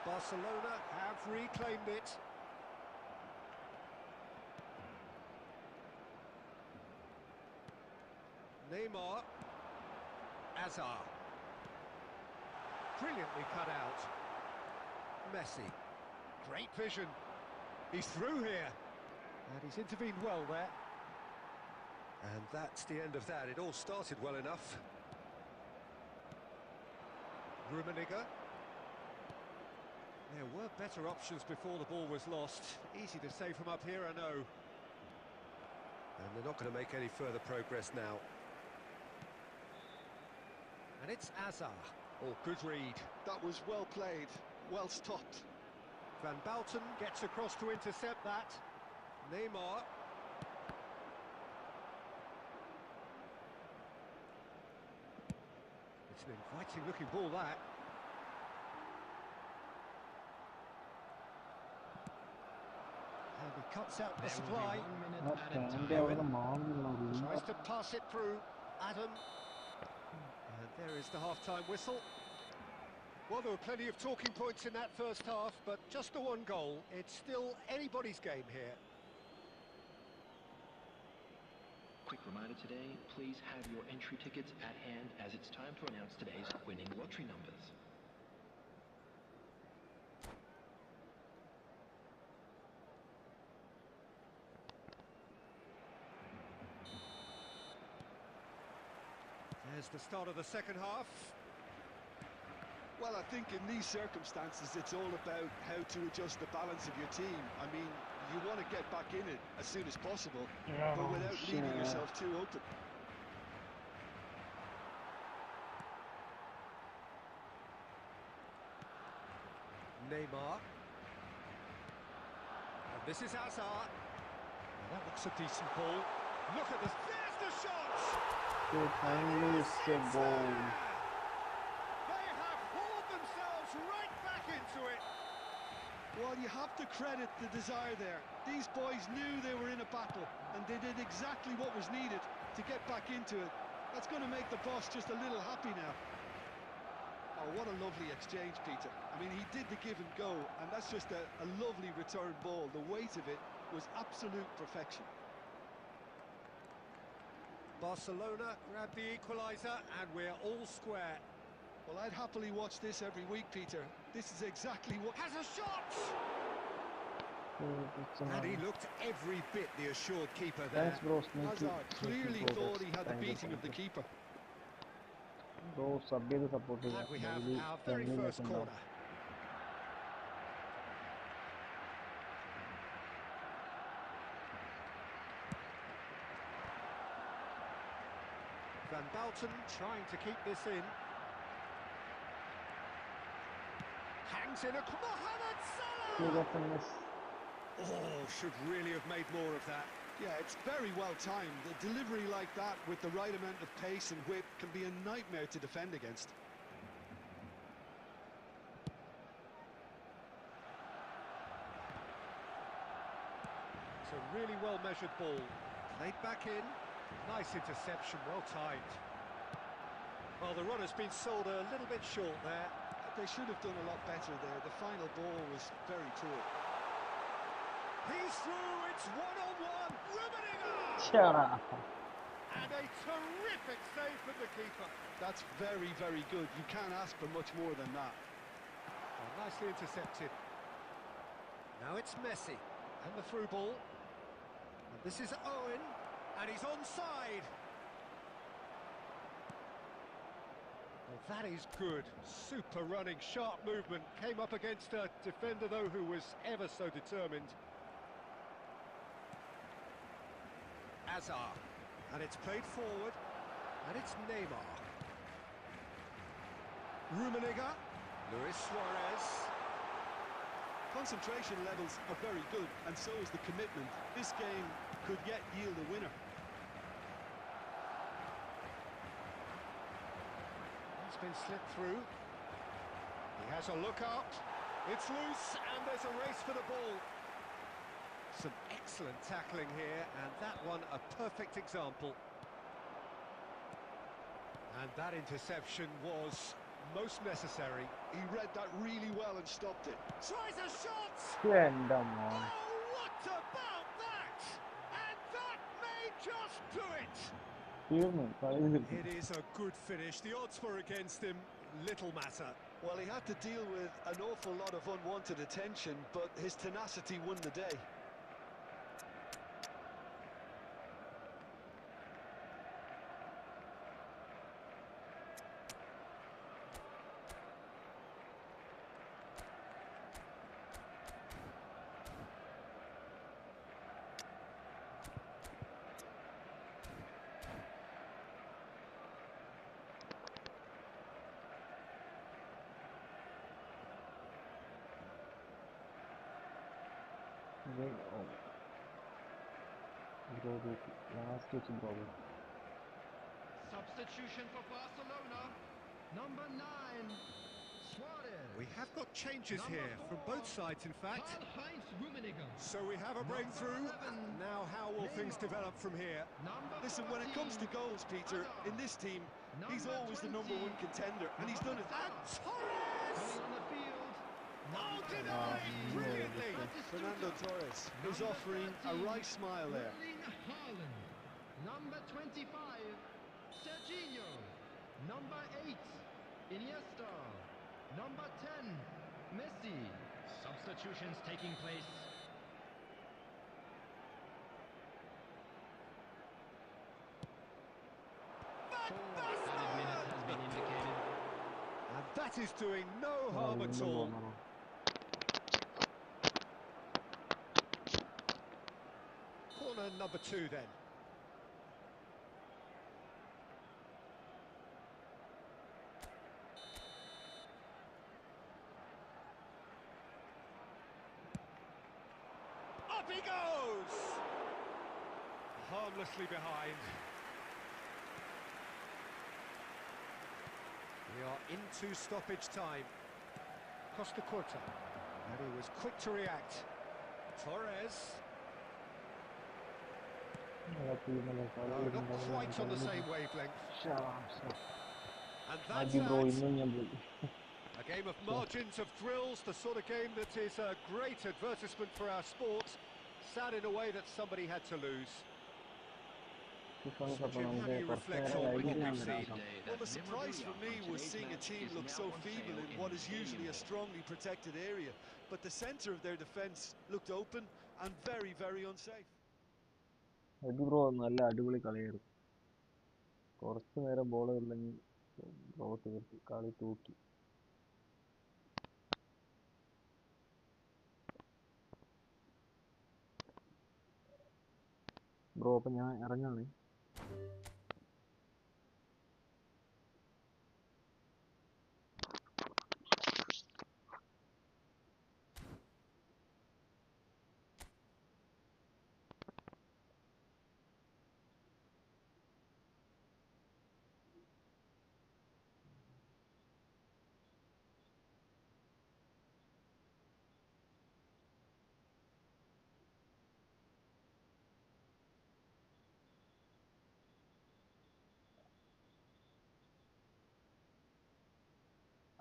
Barcelona have reclaimed it. Neymar. Hazard. Brilliantly cut out. Messi. Great vision. He's through here. And he's intervened well there. And that's the end of that. It all started well enough. Rummenigge. There were better options before the ball was lost. Easy to say from up here, I know. And they're not going to make any further progress now. And it's Hazard. Oh, good read. That was well played, well stopped. Van Bouten gets across to intercept that. Neymar. It's an inviting looking ball, that. And he cuts out the There will be supply. 1 minute Not added stand time. over the margin. Tries to pass it through. Adam. And there is the half-time whistle. Well, there were plenty of talking points in that first half, but just the one goal. It's still anybody's game here. Quick reminder today, please have your entry tickets at hand as it's time to announce today's winning lottery numbers. There's the start of the second half. Well, I think in these circumstances, it's all about how to adjust the balance of your team. I mean, you want to get back in it as soon as possible, but without leaving yourself too open. Neymar. And this is Hazard. Well, that looks a decent ball. Look at this. There's the shots! They finally miss the goal. They have hauled themselves right back into it. Well, you have to credit the desire there. These boys knew they were in a battle, and they did exactly what was needed to get back into it. That's going to make the boss just a little happy now. Oh, what a lovely exchange, Peter. I mean, he did the give and go, and that's just a lovely return ball. The weight of it was absolute perfection. Barcelona grab the equaliser, and we're all square. Well, I'd happily watch this every week, Peter. This is exactly what... Has a shot! And he looked every bit the assured keeper there. Thanks, bro. Hazard clearly thought he had the beating of the keeper. Bro, sabbi the supporting. And we have our very first corner. Van Bouten trying to keep this in. Hangs in a... Mohamed Salah! Oh, should really have made more of that. Yeah, it's very well timed. The delivery like that with the right amount of pace and whip can be a nightmare to defend against. It's a really well-measured ball. Played back in. Nice interception, well timed. Well, the run has been sold a little bit short there. They should have done a lot better there. The final ball was very poor. He's through, it's one-on-one. Rummenigge! Shut up. And a terrific save from the keeper. That's very, very good. You can't ask for much more than that. Oh, nicely intercepted. Now it's Messi. And the through ball. And this is Owen. And he's onside. Well, that is good. Super running, sharp movement. Came up against a defender, though, who was ever so determined. Hazard. And it's played forward. And it's Neymar. Rummenigge. Luis Suarez. Concentration levels are very good, and so is the commitment. This game could yet yield a winner. It's been slipped through. He has a look up. It's loose, and there's a race for the ball. Some excellent tackling here, and that one a perfect example. And that interception was most necessary. He read that really well and stopped it. Tries a shot! എൻ്റെ മോനെ. Oh, what about that? And that may just do it! തീർന്നു കളി തീർന്നു. It is a good finish. The odds were against him. Little matter. Well, he had to deal with an awful lot of unwanted attention, but his tenacity won the day. Last വെച്ച് bro. Substitution for Barcelona. Number 9, Suarez. We have got changes here from both sides, in fact. Karl-Heinz Rummenigge. So we have a breakthrough. Now how will things develop from here? Listen, when it comes to goals, Peter, in this team, he's always the number one contender, and he's done it. And Torres! Coming on the field. Oh, denied brilliantly! Fernando Torres is offering a wry smile there. Erling Haaland. Number 25, Serginho. Number 8, Iniesta. Number 10, Messi. Substitutions taking place. Added minutes has been indicated. And that is doing no harm at all. Corner number 2 then. Up he goes! Harmlessly behind. We are into stoppage time. Costa Curta. And he was quick to react. Torres. Not quite on the same wavelength. And that's ആദ്യം bro that. ഇന്നും ഞാൻ പോയി. A game of margins, of thrills, the sort of game that is a great advertisement for our sport. Sad in a way that somebody had to lose. FIFA Jim, അപ്പോൾ how നമുക്ക് do you കുറച്ച് reflect നേരം on what കഴിഞ്ഞിട്ട് we've ഞാൻ seen? വരാം. Well, the surprise for me was seeing a team look so feeble in what is usually a strongly protected area, but the centre of their defence looked open and very, very unsafe. AB bro നല്ല അടിപൊളി കളിയായിരുന്നു. കുറച്ച് നേരം ball ഇല്ലെങ്കിൽ bro തീർത്ത് കളി തൂക്കി. Bro അപ്പം ഞാൻ ഇറങ്ങാണ്.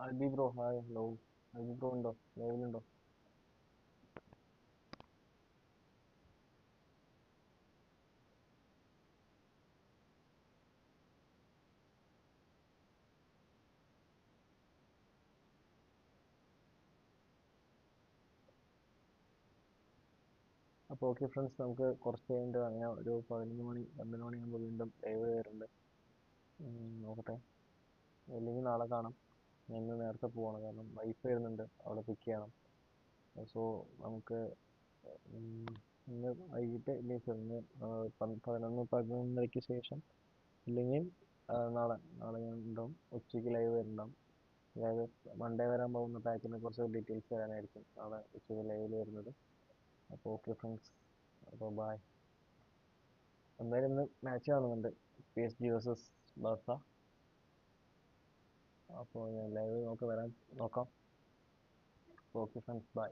Albi bro hi hello. Albi bro ഉണ്ടോ? ലൈവിലുണ്ടോ? അപ്പോൾ ഓക്കെ ഫ്രണ്ട്സ്, നമുക്ക് കുറച്ച് കഴിഞ്ഞിട്ട് ഞാൻ ഒരു 11 മണി 12 മണിയാകുമ്പോൾ വീണ്ടും ലൈവ് കയറുന്നുണ്ട്. നോക്കട്ടെ, അല്ലെങ്കിൽ നാളെ കാണാം. ഞാൻ ഇന്ന് നേരത്തെ പോവാണ്, കാരണം വൈഫ് വരുന്നുണ്ട്, അവളെ പിക്ക് ചെയ്യണം. സോ നമുക്ക് ഇന്ന് വൈകിട്ട് ഇല്ലെങ്കിൽ ഇന്ന് 11-11:30 ശേഷം, ഇല്ലെങ്കിൽ നാളെ ഞാൻ ഉണ്ടാവും. ഉച്ചയ്ക്ക് ലൈവ് വരുന്നുണ്ടാവും. അതായത് മൺഡേ വരാൻ പോകുന്ന പാക്കിനെ കുറിച്ച് ഡീറ്റെയിൽസ് തരാനായിരിക്കും നാളെ ഉച്ചയ്ക്ക് ലൈവിൽ വരുന്നത്. അപ്പോൾ ഓക്കെ ഫ്രണ്ട്സ്, അപ്പോൾ ബൈ. എന്തായാലും ഇന്ന് മാച്ച് കാണുന്നുണ്ട്, PSG വേഴ്സസ് ബാർസ. അപ്പോൾ ഞാൻ ലൈവ് വരാൻ നോക്കാം. Okay friends, by.